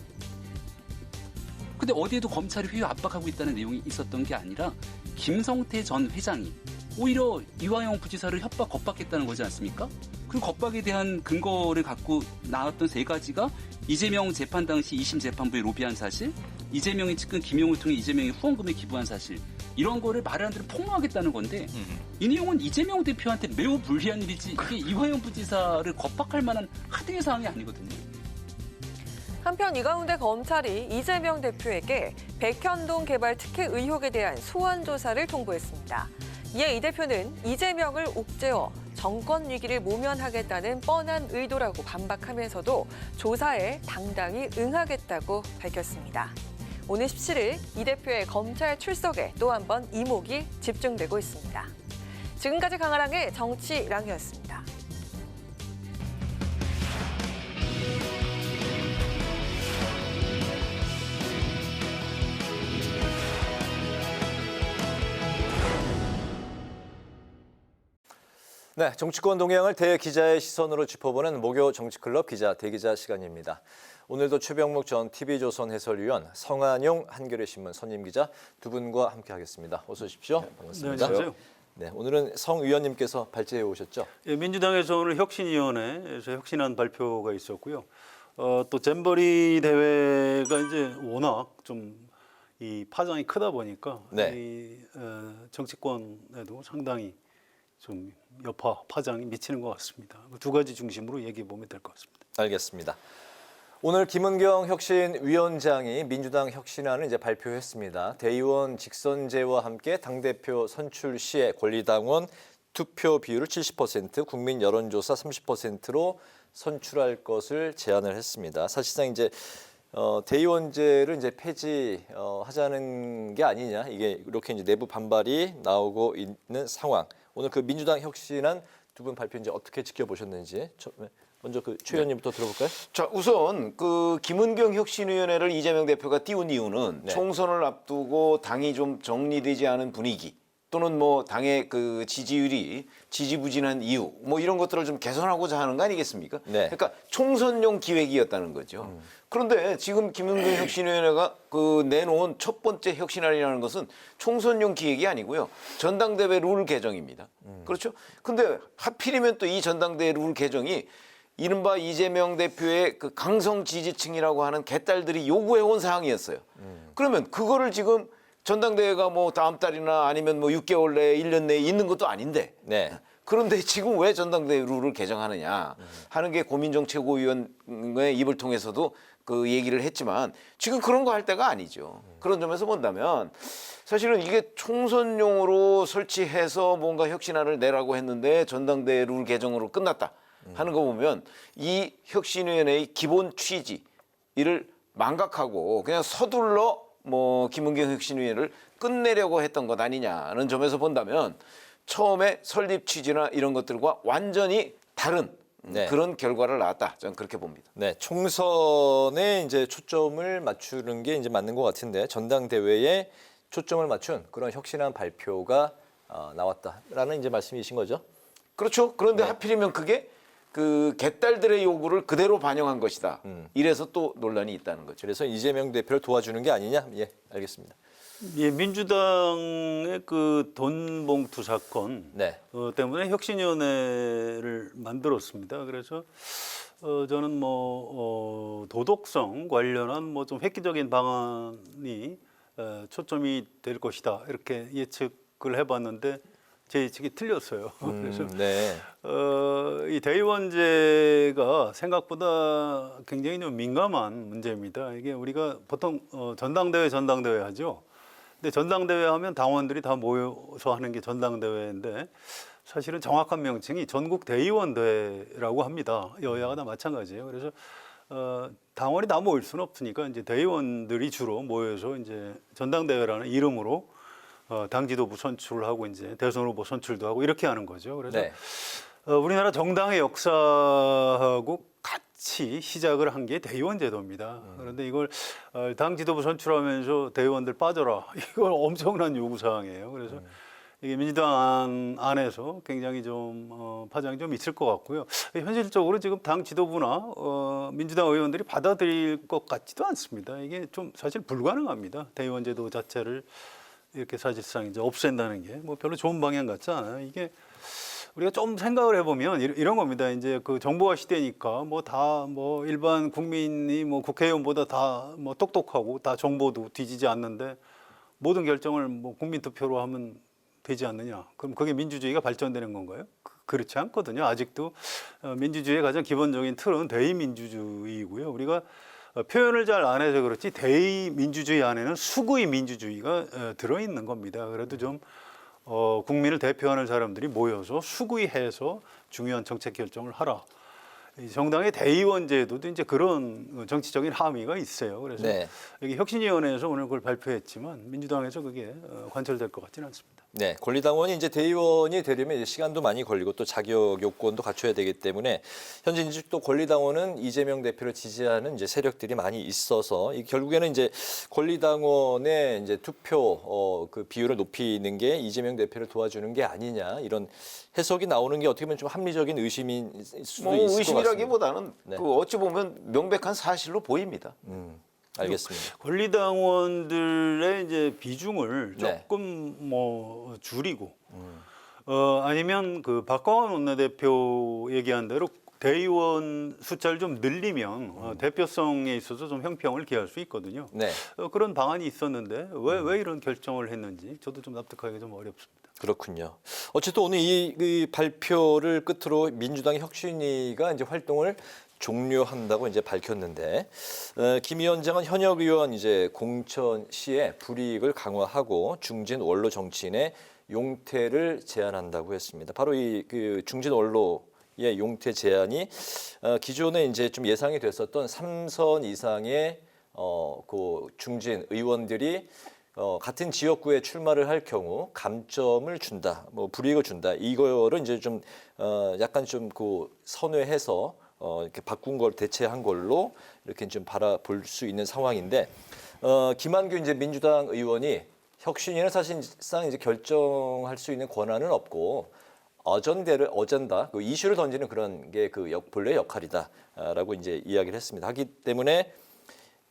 근데 어디에도 검찰이 회유 압박하고 있다는 내용이 있었던 게 아니라 김성태 전 회장이 오히려 이화영 부지사를 협박, 겁박했다는 거지 않습니까? 그 겁박에 대한 근거를 갖고 나왔던 세 가지가 이재명 재판 당시 2심 재판부에 로비한 사실, 이재명의 측근 김용을 통해 이재명이 후원금을 기부한 사실, 이런 거를 말을 안 들으면 폭로하겠다는 건데 이 내용은 이재명 대표한테 매우 불리한 일이지 이게 이화영 부지사를 겁박할 만한 하등의 사항이 아니거든요. 한편 이 가운데 검찰이 이재명 대표에게 백현동 개발 특혜 의혹에 대한 소환 조사를 통보했습니다. 이에 이 대표는 이재명을 옥죄어 정권 위기를 모면하겠다는 뻔한 의도라고 반박하면서도 조사에 당당히 응하겠다고 밝혔습니다. 오늘 17일 이 대표의 검찰 출석에 또 한 번 이목이 집중되고 있습니다. 지금까지 강아랑의 정치랑이었습니다. 네, 정치권 동향을 대기자의 시선으로 짚어보는 목요 정치클럽 기자 대기자 시간입니다. 오늘도 최병묵 전 TV조선 해설위원, 성한용 한겨레신문 선임 기자 두 분과 함께하겠습니다. 어서 오십시오. 반갑습니다. 네, 안녕하세요. 네, 오늘은 성 의원님께서 발제해 오셨죠? 예, 민주당에서 오늘 혁신위원회에서 혁신안 발표가 있었고요. 또 잼버리 대회가 이제 워낙 좀 이 파장이 크다 보니까 네. 이 정치권에도 상당히 좀 여파 파장이 미치는 것 같습니다. 두 가지 중심으로 얘기해 보면 될 것 같습니다. 알겠습니다. 오늘 김은경 혁신위원장이 민주당 혁신안을 이제 발표했습니다. 대의원 직선제와 함께 당대표 선출 시에 권리당원 투표 비율을 70%, 국민 여론조사 30%로 선출할 것을 제안을 했습니다. 사실상 이제 대의원제를 이제 폐지하자는 게 아니냐, 이게 이렇게 이제 내부 반발이 나오고 있는 상황. 오늘 그 민주당 혁신안 두 분 발표 이제 어떻게 지켜보셨는지 먼저 그 최 의원님부터 들어볼까요? 자, 우선 그 김은경 혁신위원회를 이재명 대표가 띄운 이유는 총선을 앞두고 당이 좀 정리되지 않은 분위기 또는 뭐 당의 그 지지율이 지지부진한 이유 뭐 이런 것들을 좀 개선하고자 하는 거 아니겠습니까? 그러니까 총선용 기획이었다는 거죠. 그런데 지금 김은경 혁신위원회가 그 내놓은 첫 번째 혁신안이라는 것은 총선용 기획이 아니고요. 전당대회 룰 개정입니다. 그렇죠? 근데 하필이면 또 이 전당대회 룰 개정이 이른바 이재명 대표의 그 강성 지지층이라고 하는 개딸들이 요구해온 사항이었어요. 그러면 그거를 지금 전당대회가 뭐 다음 달이나 아니면 뭐 6개월 내에 1년 내에 있는 것도 아닌데 그런데 지금 왜 전당대회 룰을 개정하느냐 하는 게 고민정 최고위원의 입을 통해서도 그 얘기를 했지만 지금 그런 거 할 때가 아니죠. 그런 점에서 본다면 사실은 이게 총선용으로 설치해서 뭔가 혁신안을 내라고 했는데 전당대회 룰 개정으로 끝났다 하는 거 보면 이 혁신위원회의 기본 취지 이를 망각하고 그냥 서둘러 뭐 김은경 혁신위원회를 끝내려고 했던 것 아니냐는 점에서 본다면 처음에 설립 취지나 이런 것들과 완전히 다른 그런 결과를 낳았다. 저는 그렇게 봅니다. 네, 총선에 이제 초점을 맞추는 게 이제 맞는 것 같은데 전당대회에 초점을 맞춘 그런 혁신안 발표가 나왔다라는 이제 말씀이신 거죠? 그렇죠. 그런데 하필이면 그게 그 개딸들의 요구를 그대로 반영한 것이다. 이래서 또 논란이 있다는 거죠. 그래서 이재명 대표를 도와주는 게 아니냐? 예, 알겠습니다. 예, 민주당의 그 돈봉투 사건 때문에 혁신위원회를 만들었습니다. 그래서 저는 뭐 도덕성 관련한 뭐 좀 획기적인 방안이 초점이 될 것이다 이렇게 예측을 해봤는데 제 예측이 틀렸어요. 그래서 이 대의원제가 생각보다 굉장히 좀 민감한 문제입니다. 이게 우리가 보통 전당대회 하죠. 근데 전당대회 하면 당원들이 다 모여서 하는 게 전당대회인데 사실은 정확한 명칭이 전국 대의원대회라고 합니다. 여야가 다 마찬가지예요. 그래서 당원이 다 모일 수는 없으니까 이제 대의원들이 주로 모여서 이제 전당대회라는 이름으로 당 지도부 선출을 하고 이제 대선 후보 선출도 하고 이렇게 하는 거죠. 그래서 우리나라 정당의 역사하고 같이 시작을 한 게 대의원 제도입니다. 그런데 이걸 당 지도부 선출하면서 대의원들 빠져라. 이건 엄청난 요구 사항이에요. 그래서 이게 민주당 안에서 굉장히 좀 파장이 좀 있을 것 같고요. 현실적으로 지금 당 지도부나 민주당 의원들이 받아들일 것 같지도 않습니다. 이게 좀 사실 불가능합니다. 대의원 제도 자체를 이렇게 사실상 이제 없앤다는 게 뭐 별로 좋은 방향 같지 않아요. 이게 우리가 좀 생각을 해보면 이런 겁니다. 이제 그 정보화 시대니까 뭐 다 뭐 일반 국민이 뭐 국회의원보다 다 뭐 똑똑하고 다 정보도 뒤지지 않는데 모든 결정을 뭐 국민 투표로 하면 되지 않느냐. 그럼 그게 민주주의가 발전되는 건가요? 그렇지 않거든요. 아직도 민주주의의 가장 기본적인 틀은 대의민주주의이고요. 우리가 표현을 잘 안 해서 그렇지 대의민주주의 안에는 수구의 민주주의가 들어있는 겁니다. 그래도 좀 국민을 대표하는 사람들이 모여서 수구의해서 중요한 정책 결정을 하라. 이 정당의 대의원 제도도 이제 그런 정치적인 함의가 있어요. 그래서 네. 여기 혁신위원회에서 오늘 그걸 발표했지만 민주당에서 그게 관철될 것 같지는 않습니다. 네, 권리당원이 이제 대의원이 되려면 이제 시간도 많이 걸리고 또 자격 요건도 갖춰야 되기 때문에 현재 이제 또 권리당원은 이재명 대표를 지지하는 이제 세력들이 많이 있어서 이 결국에는 이제 권리당원의 이제 투표 그 비율을 높이는 게 이재명 대표를 도와주는 게 아니냐 이런 해석이 나오는 게 어떻게 보면 좀 합리적인 의심일 수도 뭐 있을 것 같습니다. 의심이라기보다는 네. 그 어찌 보면 명백한 사실로 보입니다. 알겠습니다. 권리당원들의 이제 비중을 네. 조금 뭐 줄이고 아니면 그 박광원 원내대표 얘기한 대로 대의원 숫자를 좀 늘리면 대표성에 있어서 좀 형평을 기할 수 있거든요. 네. 그런 방안이 있었는데 왜 이런 결정을 했는지 저도 좀 납득하기가 좀 어렵습니다. 그렇군요. 어쨌든 오늘 이 발표를 끝으로 민주당 혁신위가 이제 활동을 종료한다고 이제 밝혔는데 김 위원장은 현역 의원 이제 공천시에 불이익을 강화하고 중진 원로 정치인의 용퇴를 제안한다고 했습니다. 바로 이 그 중진 원로의 용퇴 제안이 기존에 이제 좀 예상이 됐었던 3선 이상의 그 중진 의원들이 같은 지역구에 출마를 할 경우 감점을 준다, 뭐 불이익을 준다. 이거를 이제 좀 약간 좀 그 선회해서 이렇게 바꾼 걸 대체한 걸로 이렇게 좀 바라볼 수 있는 상황인데 김한규 이제 민주당 의원이 혁신위는 사실상 이제 결정할 수 있는 권한은 없고 어전다 그 이슈를 던지는 그런 게 그 본래의 역할이다라고 이제 이야기를 했습니다. 하기 때문에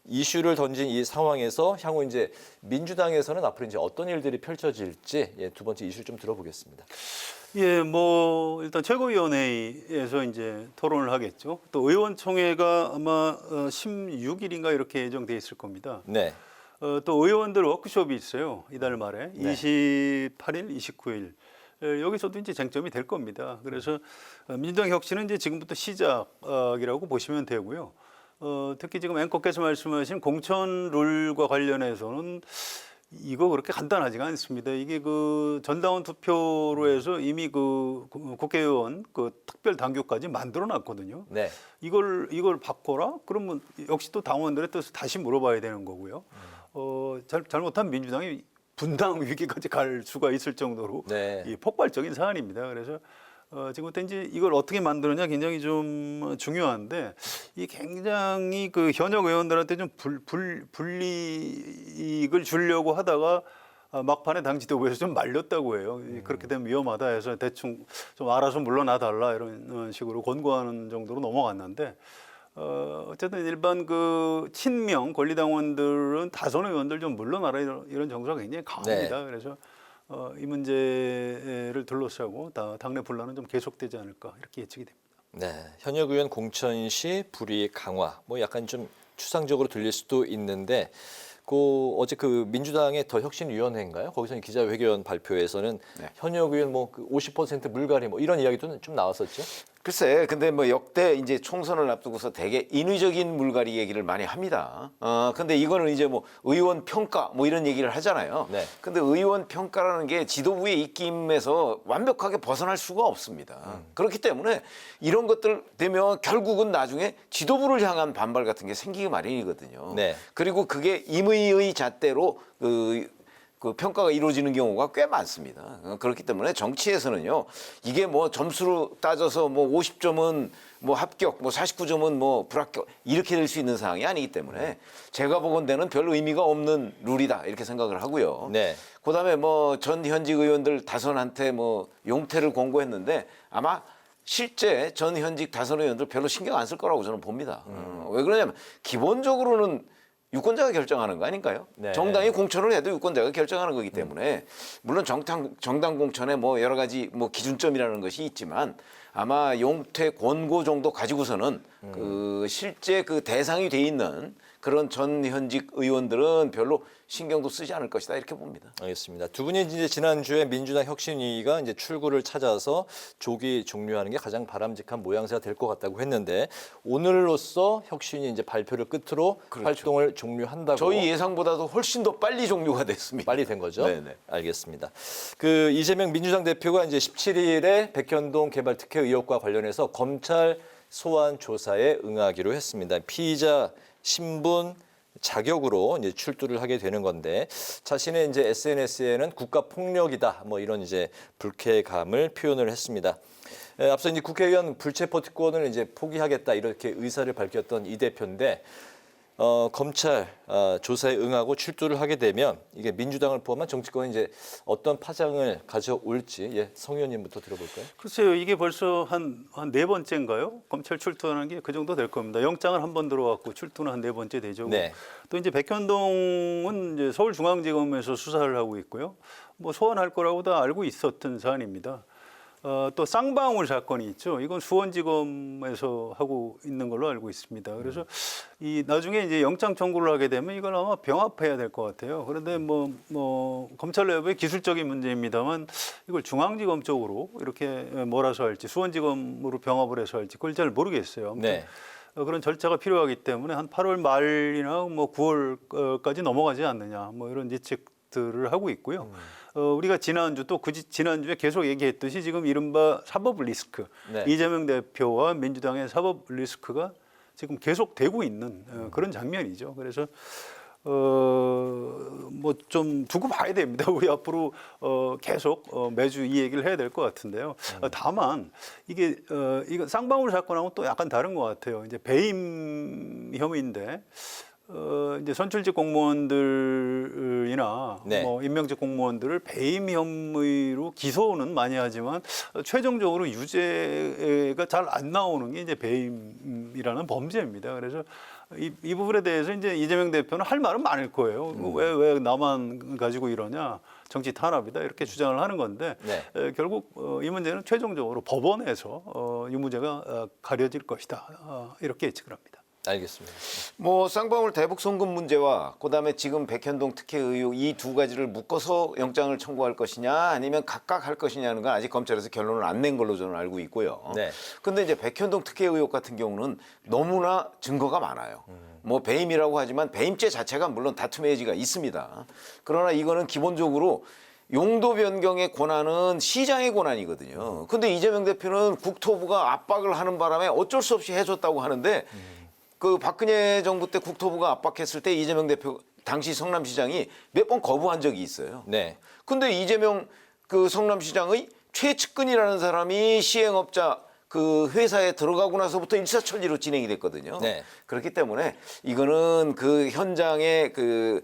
이슈를 던진 이 상황에서 향후 이제 민주당에서는 앞으로 이제 어떤 일들이 펼쳐질지 두 번째 이슈를 좀 들어보겠습니다. 예, 뭐 일단 최고위원회에서 이제 토론을 하겠죠. 또 의원총회가 아마 16일인가 이렇게 예정돼 있을 겁니다. 네. 또 의원들 워크숍이 있어요. 이달 말에 네. 28일, 29일. 여기서도 이제 쟁점이 될 겁니다. 그래서 민주당 혁신은 이제 지금부터 시작이라고 보시면 되고요. 특히 지금 앵커께서 말씀하신 공천 룰과 관련해서는 이거 그렇게 간단하지가 않습니다. 이게 그 전당원 투표로 해서 이미 그 국회의원 그 특별 당규까지 만들어 놨거든요. 네. 이걸 바꿔라? 그러면 역시 또 당원들의 뜻을 다시 물어봐야 되는 거고요. 잘못하면 민주당이 분당 위기까지 갈 수가 있을 정도로 네. 이 폭발적인 사안입니다. 그래서 지금부터 이제 이걸 어떻게 만드느냐 굉장히 좀 중요한데 이 굉장히 그 현역 의원들한테 좀 불이익을 주려고 하다가 막판에 당 지도부에서 좀 말렸다고 해요. 그렇게 되면 위험하다 해서 대충 좀 알아서 물러나 달라 이런 식으로 권고하는 정도로 넘어갔는데 어쨌든 일반 그 친명 권리당원들은 다선 의원들 좀 물러나라 이런 정서가 굉장히 강합니다. 네. 그래서 이 문제를 둘러싸고 당내 분란은 좀 계속되지 않을까 이렇게 예측이 됩니다. 네, 현역 의원 공천 시 불이익 강화, 뭐 약간 좀 추상적으로 들릴 수도 있는데, 어제 그 민주당의 더 혁신위원회인가요? 거기서 기자회견 발표에서는 네. 현역 의원 뭐 50% 물갈이 뭐 이런 이야기도 좀 나왔었죠. 글쎄, 근데 뭐 역대 이제 총선을 앞두고서 되게 인위적인 물갈이 얘기를 많이 합니다. 근데 이거는 이제 뭐 의원 평가 뭐 이런 얘기를 하잖아요. 네. 근데 의원 평가라는 게 지도부의 입김에서 완벽하게 벗어날 수가 없습니다. 그렇기 때문에 이런 것들 되면 결국은 나중에 지도부를 향한 반발 같은 게 생기기 마련이거든요. 네. 그리고 그게 임의의 잣대로 그 평가가 이루어지는 경우가 꽤 많습니다. 그렇기 때문에 정치에서는요, 이게 뭐 점수로 따져서 뭐 50점은 뭐 합격, 뭐 49점은 뭐 불합격 이렇게 될 수 있는 상황이 아니기 때문에 제가 보건대는 별 의미가 없는 룰이다 이렇게 생각을 하고요. 네. 그다음에 뭐 전 현직 의원들 다선한테 뭐 용퇴를 권고했는데 아마 실제 전 현직 다선 의원들 별로 신경 안 쓸 거라고 저는 봅니다. 왜 그러냐면 기본적으로는 유권자가 결정하는 거 아닌가요? 네. 정당이 공천을 해도 유권자가 결정하는 거기 때문에 물론 정당 공천에 뭐 여러 가지 뭐 기준점이라는 것이 있지만 아마 용퇴 권고 정도 가지고서는 그 실제 그 대상이 돼 있는 그런 전 현직 의원들은 별로 신경도 쓰지 않을 것이다 이렇게 봅니다. 알겠습니다. 두 분이 이제 지난주에 민주당 혁신위가 이제 출구를 찾아서 조기 종료하는 게 가장 바람직한 모양새가 될 것 같다고 했는데 오늘로써 혁신이 이제 발표를 끝으로 활동을 종료한다고. 저희 예상보다도 훨씬 더 빨리 종료가 됐습니다. 빨리 된 거죠? 네네. 알겠습니다. 그 이재명 민주당 대표가 이제 17일에 백현동 개발 특혜 의혹과 관련해서 검찰 소환 조사에 응하기로 했습니다. 피의자 신분 자격으로 이제 출두를 하게 되는 건데 자신의 이제 SNS에는 국가 폭력이다 뭐 이런 이제 불쾌감을 표현을 했습니다. 앞서 이제 국회의원 불체포 특권을 이제 포기하겠다 이렇게 의사를 밝혔던 이 대표인데 검찰 조사에 응하고 출두를 하게 되면 이게 민주당을 포함한 정치권이 이제 어떤 파장을 가져올지 성 의원님부터 들어볼까요? 글쎄요, 이게 벌써 한 네 번째인가요? 검찰 출두하는 게 그 정도 될 겁니다. 영장을 한 번 들어왔고 출두는 한 네 번째 되죠. 네. 또 이제 백현동은 이제 서울중앙지검에서 수사를 하고 있고요. 뭐 소환할 거라고 다 알고 있었던 사안입니다. 또 쌍방울 사건이 있죠. 이건 수원지검에서 하고 있는 걸로 알고 있습니다. 그래서 이 나중에 이제 영장 청구를 하게 되면 이걸 아마 병합해야 될 것 같아요. 그런데 뭐 검찰 내부의 기술적인 문제입니다만 이걸 중앙지검 쪽으로 이렇게 몰아서 할지 수원지검으로 병합을 해서 할지 그걸 잘 모르겠어요. 네. 그런 절차가 필요하기 때문에 한 8월 말이나 뭐 9월까지 넘어가지 않느냐 뭐 이런 예측들을 하고 있고요. 우리가 지난주 또 지난주에 계속 얘기했듯이 지금 이른바 사법 리스크, 네. 이재명 대표와 민주당의 사법 리스크가 지금 계속 되고 있는 그런 장면이죠. 그래서 뭐 좀 두고 봐야 됩니다. 우리 앞으로 계속 매주 이 얘기를 해야 될 것 같은데요. 다만 이게 이거 쌍방울 사건하고 또 약간 다른 것 같아요. 이제 배임 혐의인데. 이제 선출직 공무원들이나 네. 뭐 임명직 공무원들을 배임 혐의로 기소는 많이 하지만 최종적으로 유죄가 잘 안 나오는 게 이제 배임이라는 범죄입니다. 그래서 이 부분에 대해서 이제 이재명 대표는 할 말은 많을 거예요. 왜 나만 가지고 이러냐? 정치 탄압이다 이렇게 주장을 하는 건데 네. 결국 이 문제는 최종적으로 법원에서 유무죄가 가려질 것이다 이렇게 예측을 합니다. 알겠습니다. 뭐 쌍방울 대북 송금 문제와 그다음에 지금 백현동 특혜 의혹 이 두 가지를 묶어서 영장을 청구할 것이냐 아니면 각각 할 것이냐는 건 아직 검찰에서 결론을 안 낸 걸로 저는 알고 있고요. 네. 근데 이제 백현동 특혜 의혹 같은 경우는 너무나 증거가 많아요. 뭐 배임이라고 하지만 배임죄 자체가 물론 다툼의 여지가 있습니다. 그러나 이거는 기본적으로 용도 변경의 권한은 시장의 권한이거든요. 근데 이재명 대표는 국토부가 압박을 하는 바람에 어쩔 수 없이 해줬다고 하는데 그 박근혜 정부 때 국토부가 압박했을 때 이재명 대표 당시 성남시장이 몇 번 거부한 적이 있어요. 네. 근데 이재명 그 성남시장의 최측근이라는 사람이 시행업자 그 회사에 들어가고 나서부터 일사천리로 진행이 됐거든요. 네. 그렇기 때문에 이거는 그 현장의 그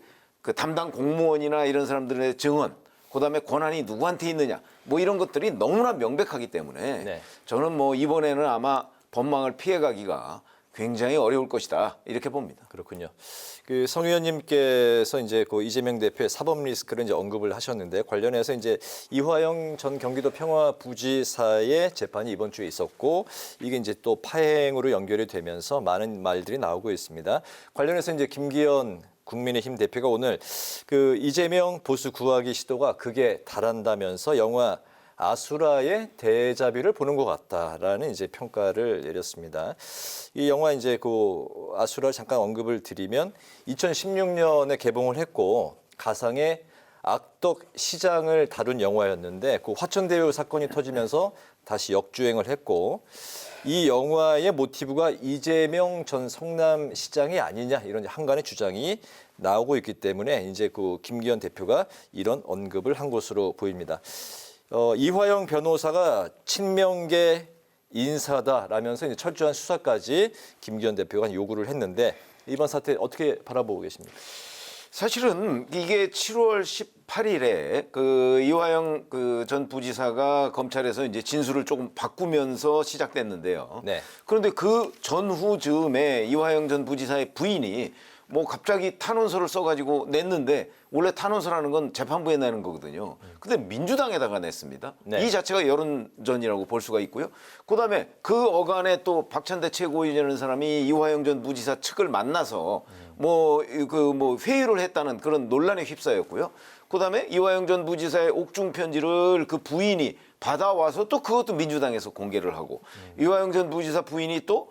담당 공무원이나 이런 사람들의 증언, 그다음에 권한이 누구한테 있느냐, 뭐 이런 것들이 너무나 명백하기 때문에 네. 저는 뭐 이번에는 아마 법망을 피해가기가 굉장히 어려울 것이다 이렇게 봅니다. 그렇군요. 그 성 의원님께서 이제 그 이재명 대표의 사법 리스크를 이제 언급을 하셨는데 관련해서 이제 이화영 전 경기도 평화부지사의 재판이 이번 주에 있었고 이게 이제 또 파행으로 연결이 되면서 많은 말들이 나오고 있습니다. 관련해서 이제 김기현 국민의힘 대표가 오늘 그 이재명 보수 구하기 시도가 극에 달한다면서 영화 아수라의 대자뷰를 보는 것 같다라는 이제 평가를 내렸습니다. 이 영화 이제 그 아수라를 잠깐 언급을 드리면 2016년에 개봉을 했고 가상의 악덕 시장을 다룬 영화였는데 그 화천대유 사건이 터지면서 다시 역주행을 했고 이 영화의 모티브가 이재명 전 성남시장이 아니냐 이런 한간의 주장이 나오고 있기 때문에 이제 그 김기현 대표가 이런 언급을 한 것으로 보입니다. 이화영 변호사가 친명계 인사다라면서 이제 철저한 수사까지 김기현 대표가 요구를 했는데 이번 사태 어떻게 바라보고 계십니까? 사실은 이게 7월 18일에 그 이화영 그 전 부지사가 검찰에서 이제 진술을 조금 바꾸면서 시작됐는데요. 네. 그런데 그 전후 즈음에 이화영 전 부지사의 부인이 뭐 갑자기 탄원서를 써가지고 냈는데 원래 탄원서라는 건 재판부에 내는 거거든요. 근데 민주당에다가 냈습니다. 네. 이 자체가 여론전이라고 볼 수가 있고요. 그다음에 그 어간에 또 박찬대 최고위원이라는 사람이 이화영 전 부지사 측을 만나서 뭐 회유를 했다는 그런 논란에 휩싸였고요. 그다음에 이화영 전 부지사의 옥중 편지를 그 부인이 받아와서 또 그것도 민주당에서 공개를 하고 이화영 전 부지사 부인이 또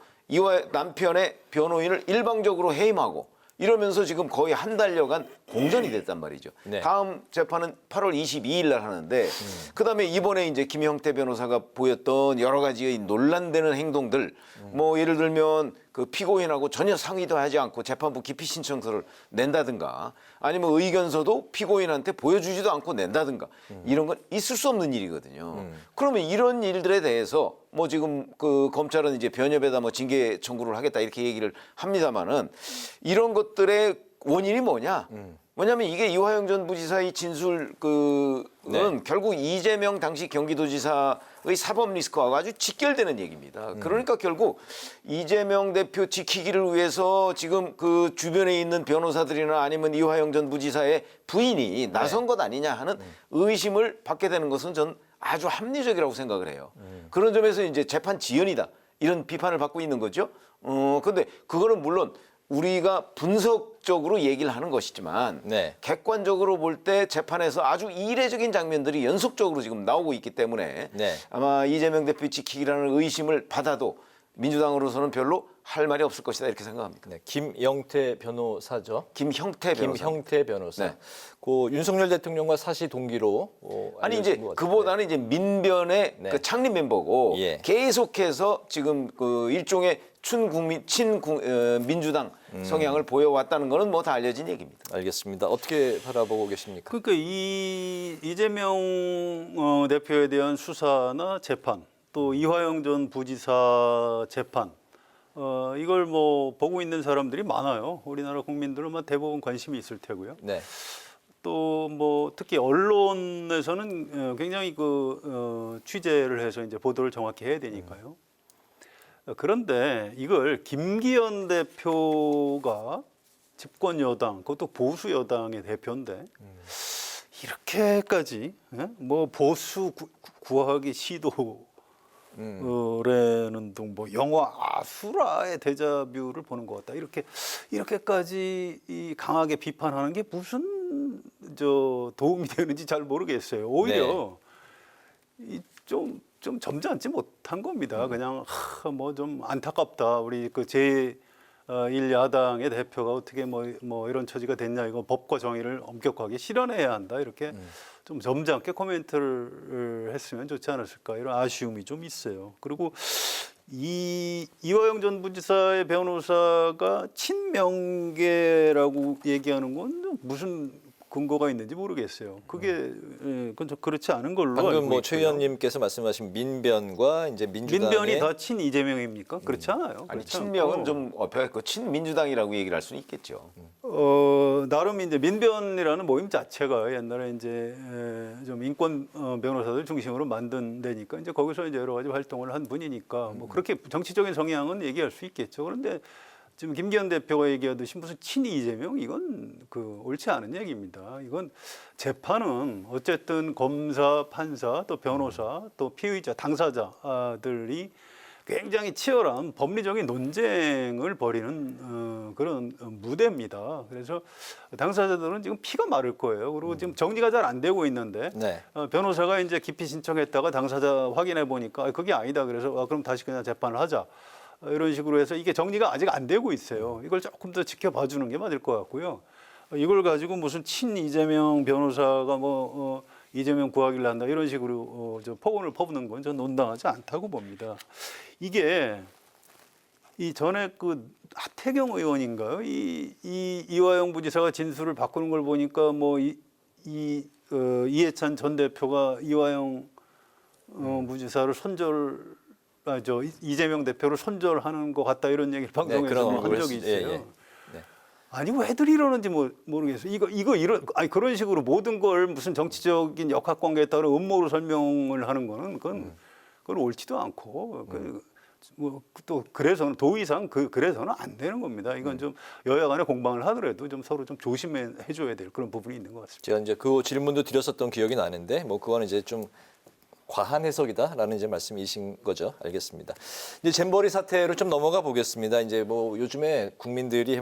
남편의 변호인을 일방적으로 해임하고 이러면서 지금 거의 한 달여간 공전이 됐단 말이죠. 네. 다음 재판은 8월 22일 날 하는데 그다음에 이번에 이제 김형태 변호사가 보였던 여러 가지의 논란되는 행동들 뭐 예를 들면 그 피고인하고 전혀 상의도 하지 않고 재판부 기피 신청서를 낸다든가 아니면 의견서도 피고인한테 보여주지도 않고 낸다든가 이런 건 있을 수 없는 일이거든요. 그러면 이런 일들에 대해서 뭐 지금 그 검찰은 이제 변협에다 뭐 징계 청구를 하겠다 이렇게 얘기를 합니다만은 이런 것들의 원인이 뭐냐? 뭐냐면 이게 이화영 전 부지사의 진술 는 결국 이재명 당시 경기도지사의 사법 리스크하고 아주 직결되는 얘기입니다. 그러니까 결국 이재명 대표 지키기를 위해서 지금 그 주변에 있는 변호사들이나 아니면 이화영 전 부지사의 부인이 나선 것 아니냐 하는 의심을 받게 되는 것은 전 아주 합리적이라고 생각을 해요. 그런 점에서 이제 재판 지연이다 이런 비판을 받고 있는 거죠. 근데 그거는 물론 우리가 분석적으로 얘기를 하는 것이지만 객관적으로 볼 때 재판에서 아주 이례적인 장면들이 연속적으로 지금 나오고 있기 때문에 아마 이재명 대표 지키기라는 의심을 받아도 민주당으로서는 별로 할 말이 없을 것이다 이렇게 생각합니다. 네, 김영태 변호사죠. 김형태 변호사. 네. 그 윤석열 대통령과 사시 동기로 아니 이제 그보다는 이제 민변의 그 창립 멤버고 계속해서 지금 그 일종의 민주당 성향을 보여왔다는 거는 뭐 다 알려진 얘기입니다. 알겠습니다. 어떻게 바라보고 계십니까? 그러니까 이 이재명 대표에 대한 수사나 재판 또 이화영 전 부지사 재판 이걸 뭐 보고 있는 사람들이 많아요. 우리나라 국민들은 뭐 대부분 관심이 있을 테고요. 네. 또 뭐 특히 언론에서는 굉장히 그 취재를 해서 이제 보도를 정확히 해야 되니까요. 그런데 이걸 김기현 대표가 집권 여당, 그것도 보수 여당의 대표인데 이렇게까지 뭐 보수 구하기 시도 라는 등 뭐 영화 아수라의 데자뷰를 보는 것 같다. 이렇게까지 이 강하게 비판하는 게 무슨 도움이 되는지 잘 모르겠어요. 오히려 좀 점잖지 못한 겁니다. 그냥 뭐 좀 안타깝다. 우리 그 제1야당의 대표가 어떻게 뭐 이런 처지가 됐냐. 이거 법과 정의를 엄격하게 실현해야 한다. 이렇게 좀 점잖게 코멘트를 했으면 좋지 않았을까 이런 아쉬움이 좀 있어요. 그리고 이화영 전 부지사의 변호사가 친명계라고 얘기하는 건 무슨 근거가 있는지 모르겠어요. 그게 그건 좀 그렇지 않은 걸로 알고 방금 뭐 있고요. 최 의원님께서 말씀하신 민변과 이제 민주당의 민변이 다 친 이재명입니까? 그렇지 않아요. 아니 그렇지 친명은 않고. 좀 업혀있고 친민주당이라고 얘기를 할 수는 있겠죠. 나름 이제 민변이라는 모임 자체가 옛날에 이제 좀 인권 변호사들 중심으로 만든 데니까 이제 거기서 이제 여러 가지 활동을 한 분이니까 뭐 그렇게 정치적인 성향은 얘기할 수 있겠죠. 그런데 지금 김기현 대표가 얘기하듯이 무슨 친이 이재명 이건 옳지 않은 얘기입니다. 이건 재판은 어쨌든 검사, 판사, 또 변호사, 또 피의자, 당사자들이 굉장히 치열한 법리적인 논쟁을 벌이는 그런 무대입니다. 그래서 당사자들은 지금 피가 마를 거예요. 그리고 지금 정리가 잘 안 되고 있는데 변호사가 이제 기피 신청했다가 당사자 확인해 보니까 그게 아니다. 그래서 그럼 다시 그냥 재판을 하자. 이런 식으로 해서 이게 정리가 아직 안 되고 있어요. 이걸 조금 더 지켜봐 주는 게 맞을 것 같고요. 이걸 가지고 무슨 친 이재명 변호사가 이재명 구하기를 한다 이런 식으로 폭언을 퍼부는 건 전 논당하지 않다고 봅니다. 이게 이 전에 그 하태경 의원인가요? 이화영 부지사가 진술을 바꾸는 걸 보니까 뭐 이해찬 전 대표가 이화영 부지사를 이재명 대표를 손절하는 것 같다 이런 얘기를 방송에서 한 적이 있어요. 아니 왜들 이러는지 모르겠어요. 그런 식으로 모든 걸 무슨 정치적인 역학관계에 따라 음모로 설명을 하는 거는 그건 옳지도 않고 또 그래서는 도의상 그래서는 안 되는 겁니다. 이건 좀 여야 간에 공방을 하더라도 좀 서로 좀 조심해 줘야 될 그런 부분이 있는 것 같습니다. 제가 이제 그 질문도 드렸었던 기억이 나는데 뭐 그거는 이제 좀 과한 해석이다라는 이제 말씀이신 거죠. 알겠습니다. 이제 잼버리 사태로 좀 넘어가 보겠습니다. 이제 뭐 요즘에 국민들이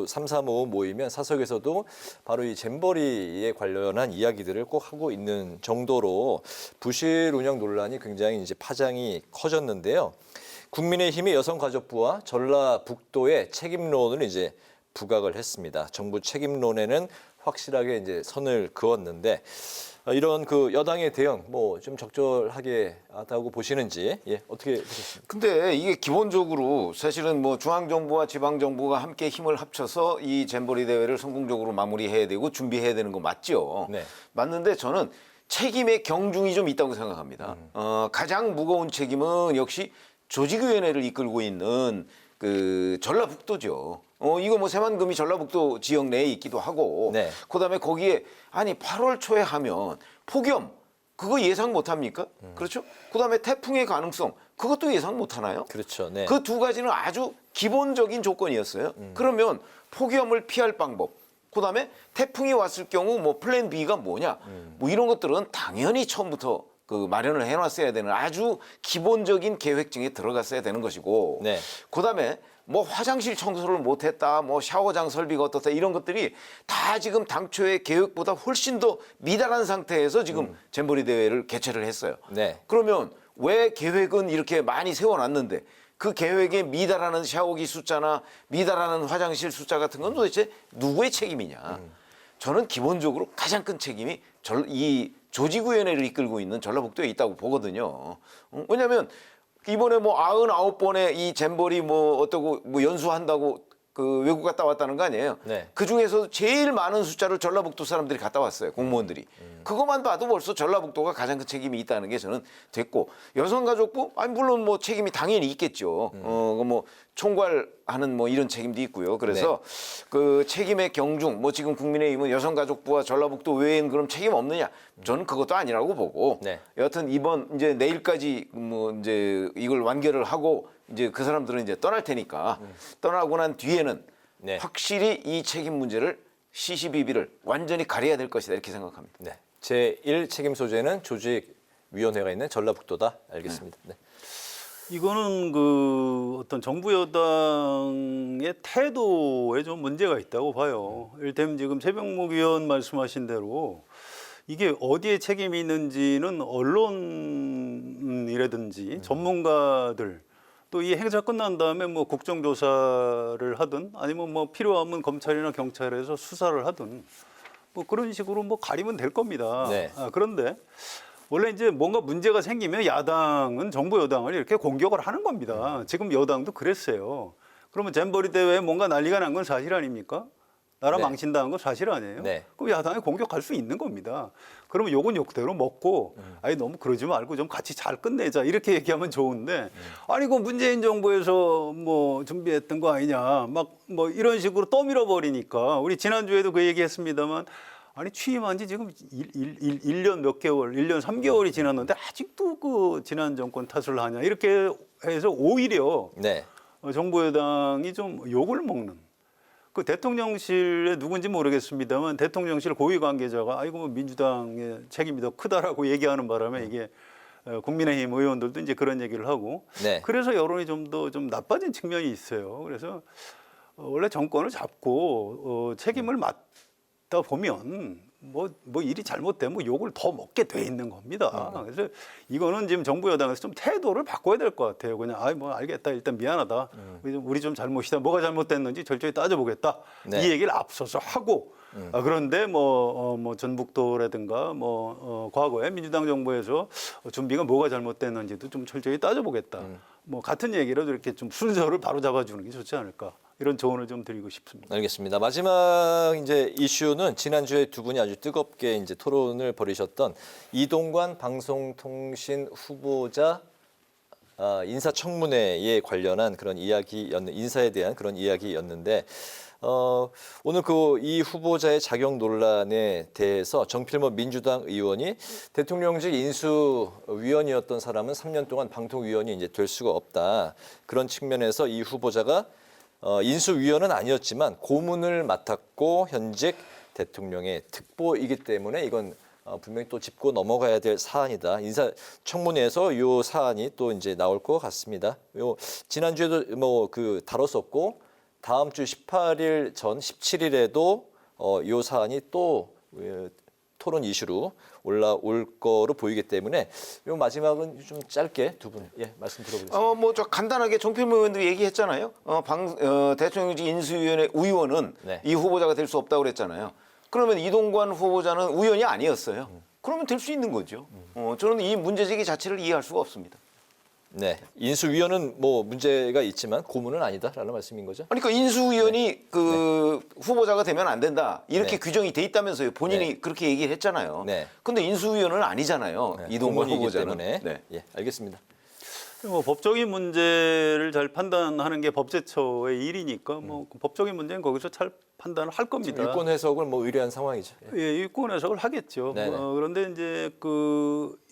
3, 4, 5 모이면 사석에서도 바로 이 잼버리에 관련한 이야기들을 꼭 하고 있는 정도로 부실 운영 논란이 굉장히 이제 파장이 커졌는데요. 국민의힘의 여성가족부와 전라북도의 책임론을 이제 부각을 했습니다. 정부 책임론에는 확실하게 이제 선을 그었는데 이런 그 여당의 대응 뭐 좀 적절하게 하다고 보시는지 어떻게 보셨습니까? 근데 이게 기본적으로 사실은 뭐 중앙정부와 지방정부가 함께 힘을 합쳐서 이 잼버리 대회를 성공적으로 마무리해야 되고 준비해야 되는 거 맞죠? 네. 맞는데 저는 책임의 경중이 좀 있다고 생각합니다. 가장 무거운 책임은 역시 조직위원회를 이끌고 있는 그 전라북도죠. 이거 뭐 새만금이 전라북도 지역 내에 있기도 하고, 네. 그다음에 거기에 아니 8월 초에 하면 폭염 그거 예상 못 합니까? 그렇죠? 그다음에 태풍의 가능성 그것도 예상 못 하나요? 그렇죠. 네. 그 두 가지는 아주 기본적인 조건이었어요. 그러면 폭염을 피할 방법, 그다음에 태풍이 왔을 경우 뭐 플랜 B가 뭐냐, 뭐 이런 것들은 당연히 처음부터 그 마련을 해놨어야 되는 아주 기본적인 계획 중에 들어갔어야 되는 것이고, 네. 그다음에 뭐 화장실 청소를 못했다, 뭐 샤워장 설비가 어떻다 이런 것들이 다 지금 당초의 계획보다 훨씬 더 미달한 상태에서 지금 잼버리 대회를 개최를 했어요. 네. 그러면 왜 계획은 이렇게 많이 세워놨는데 그 계획에 미달하는 샤워기 숫자나 미달하는 화장실 숫자 같은 건 도대체 누구의 책임이냐? 저는 기본적으로 가장 큰 책임이 이 조직위원회를 이끌고 있는 전라북도에 있다고 보거든요. 왜냐하면 이번에 뭐 99번의 이 잼버리 뭐 어떠고 뭐 연수한다고 그 외국 갔다 왔다는 거 아니에요? 네. 그 중에서 제일 많은 숫자를 전라북도 사람들이 갔다 왔어요. 공무원들이. 그것만 봐도 벌써 전라북도가 가장 큰 책임이 있다는 게 저는 됐고, 여성가족부 아니 물론 뭐 책임이 당연히 있겠죠. 뭐 총괄하는 뭐 이런 책임도 있고요. 그래서 그 책임의 경중 뭐 지금 국민의힘은 여성가족부와 전라북도 외에는 그럼 책임 없느냐? 저는 그것도 아니라고 보고. 여하튼 이번 이제 내일까지 뭐 이제 이걸 완결을 하고 이제 그 사람들은 이제 떠날 테니까 떠나고 난 뒤에는 확실히 이 책임 문제를 시시비비를 완전히 가려야 될 것이다 이렇게 생각합니다. 네. 제1 책임 소재는 조직위원회가 있는 전라북도다. 알겠습니다. 네. 이거는 그 어떤 정부 여당의 태도에 좀 문제가 있다고 봐요. 이를테면 지금 최병목 의원 말씀하신 대로 이게 어디에 책임이 있는지는 언론이라든지 전문가들 또 이 행사 끝난 다음에 뭐 국정조사를 하든 아니면 뭐 필요하면 검찰이나 경찰에서 수사를 하든 뭐 그런 식으로 뭐 가리면 될 겁니다. 네. 그런데 원래 이제 뭔가 문제가 생기면 야당은 정부 여당을 이렇게 공격을 하는 겁니다. 지금 여당도 그랬어요. 그러면 잼버리 대회에 뭔가 난리가 난 건 사실 아닙니까? 나라 망친다는 건 사실 아니에요? 네. 그럼 야당이 공격할 수 있는 겁니다. 그러면 욕은 욕대로 먹고 아니 너무 그러지 말고 좀 같이 잘 끝내자 이렇게 얘기하면 좋은데 아니 그 문재인 정부에서 뭐 준비했던 거 아니냐 막 뭐 이런 식으로 떠밀어 버리니까 우리 지난주에도 그 얘기했습니다만 아니 취임한 지 지금 1년 몇 개월, 1년 3개월이 지났는데 아직도 그 지난 정권 탓을 하냐 이렇게 해서 오히려 정부 여당이 좀 욕을 먹는 그 대통령실에 누군지 모르겠습니다만 대통령실 고위 관계자가 아이고 뭐 민주당의 책임이 더 크다라고 얘기하는 바람에 이게 국민의힘 의원들도 이제 그런 얘기를 하고 그래서 여론이 좀 더 좀 나빠진 측면이 있어요. 그래서 원래 정권을 잡고 책임을 맡다 보면 뭐 일이 잘못되면 욕을 더 먹게 돼 있는 겁니다. 그래서 이거는 지금 정부 여당에서 좀 태도를 바꿔야 될 것 같아요. 그냥 뭐 알겠다. 일단 미안하다. 우리 좀 잘못이다. 뭐가 잘못됐는지 철저히 따져보겠다. 이 얘기를 앞서서 하고 그런데 뭐 전북도라든가 과거에 민주당 정부에서 준비가 뭐가 잘못됐는지도 좀 철저히 따져보겠다. 뭐 같은 얘기라도 이렇게 좀 순서를 바로 잡아주는 게 좋지 않을까. 이런 조언을 좀 드리고 싶습니다. 알겠습니다. 마지막 이제 이슈는 지난주에 두 분이 아주 뜨겁게 이제 토론을 벌이셨던 이동관 방송통신 후보자 인사청문회에 관련한 그런 이야기였는 인사에 대한 그런 이야기였는데 오늘 이 후보자의 자격 논란에 대해서 정필모 민주당 의원이 대통령직 인수위원이었던 사람은 3년 동안 방통위원이 이제 될 수가 없다. 그런 측면에서 이 후보자가 인수위원은 아니었지만 고문을 맡았고 현직 대통령의 특보이기 때문에 이건 분명히 또 짚고 넘어가야 될 사안이다. 인사청문회에서 이 사안이 또 이제 나올 것 같습니다. 지난주에도 다뤘었고 다음 주 18일 전 17일에도 이 사안이 또 토론 이슈로 올라올 거로 보이기 때문에 요 마지막은 좀 짧게 두 분 말씀 들어보겠습니다. 저 간단하게 정필모 의원도 얘기했잖아요. 대통령직 인수위원회 의원은 이 후보자가 될 수 없다고 그랬잖아요. 그러면 이동관 후보자는 의원이 아니었어요. 그러면 될 수 있는 거죠. 저는 이 문제제기 자체를 이해할 수가 없습니다. 네, 인수위원은 문제가 있지만 고문은 아니다라는 말씀인 거죠? 그러니까 인수위원이 후보자가 되면 안 된다 이렇게 규정이 돼 있다면서요. 본인이 그렇게 얘기를 했잖아요. 근데 인수위원은 아니잖아요. 이동관 후보자는. 때문에. 알겠습니다. 법적인 문제를 잘 판단하는 게 법제처의 일이니까 법적인 문제는 거기서 잘 판단을 할 겁니다. 유권 해석을 의뢰한 상황이죠. 유권 해석을 하겠죠. 그런데 이제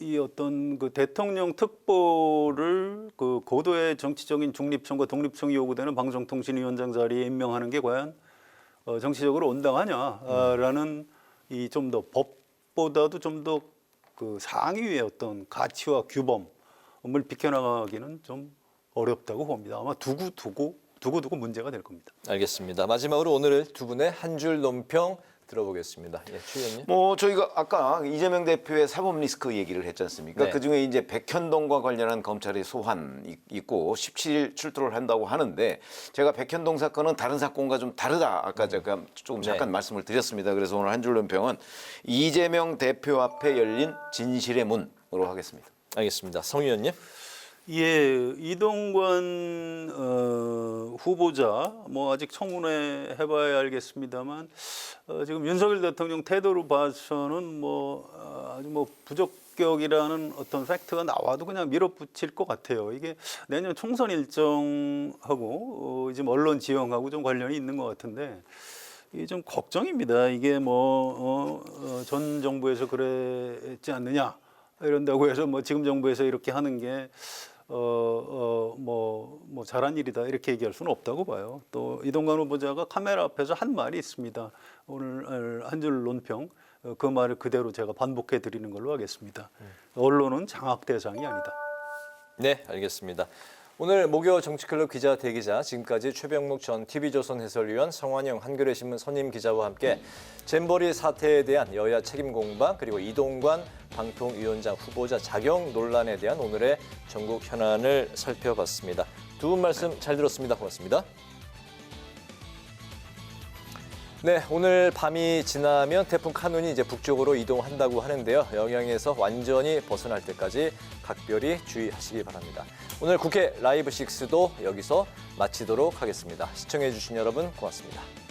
이 어떤 대통령 특보를 고도의 정치적인 중립성과 독립성이 요구되는 방송통신위원장 자리에 임명하는 게 과연 정치적으로 온당하냐라는 이 좀 더 법보다도 좀 더 상위의 어떤 가치와 규범 을 비켜나가기는 좀 어렵다고 봅니다. 아마 두고 문제가 될 겁니다. 알겠습니다. 마지막으로 오늘 두 분의 한 줄 논평 들어보겠습니다. 추 의원님. 저희가 아까 이재명 대표의 사법 리스크 얘기를 했지 않습니까? 그중에 이제 백현동과 관련한 검찰의 소환이 있고 17일 출두를 한다고 하는데 제가 백현동 사건은 다른 사건과 좀 다르다. 아까 제가 잠깐 말씀을 드렸습니다. 그래서 오늘 한 줄 논평은 이재명 대표 앞에 열린 진실의 문으로 하겠습니다. 알겠습니다. 성 의원님. 이동관 후보자 아직 청문회 해봐야 알겠습니다만 지금 윤석열 대통령 태도로 봐서는 아주 부적격이라는 어떤 팩트가 나와도 그냥 밀어붙일 것 같아요. 이게 내년 총선 일정하고 지금 언론 지형하고 좀 관련이 있는 것 같은데 이게 좀 걱정입니다. 이게 전 정부에서 그랬지 않느냐. 이런다고 해서 지금 정부에서 이렇게 하는 게 잘한 일이다 이렇게 얘기할 수는 없다고 봐요. 또 이동관 후보자가 카메라 앞에서 한 말이 있습니다. 오늘 한 줄 논평 그 말을 그대로 제가 반복해 드리는 걸로 하겠습니다. 언론은 장악 대상이 아니다. 네, 알겠습니다. 오늘 목요 정치클럽 기자 대기자 지금까지 최병묵 전 TV조선 해설위원, 성환영 한겨레 신문 선임 기자와 함께 잼버리 사태에 대한 여야 책임 공방 그리고 이동관 방통위원장 후보자 자격 논란에 대한 오늘의 전국 현안을 살펴봤습니다. 두 분 말씀 잘 들었습니다. 고맙습니다. 네, 오늘 밤이 지나면 태풍 카눈이 이제 북쪽으로 이동한다고 하는데요. 영향에서 완전히 벗어날 때까지 각별히 주의하시기 바랍니다. 오늘 국회 라이브 6도 여기서 마치도록 하겠습니다. 시청해주신 여러분 고맙습니다.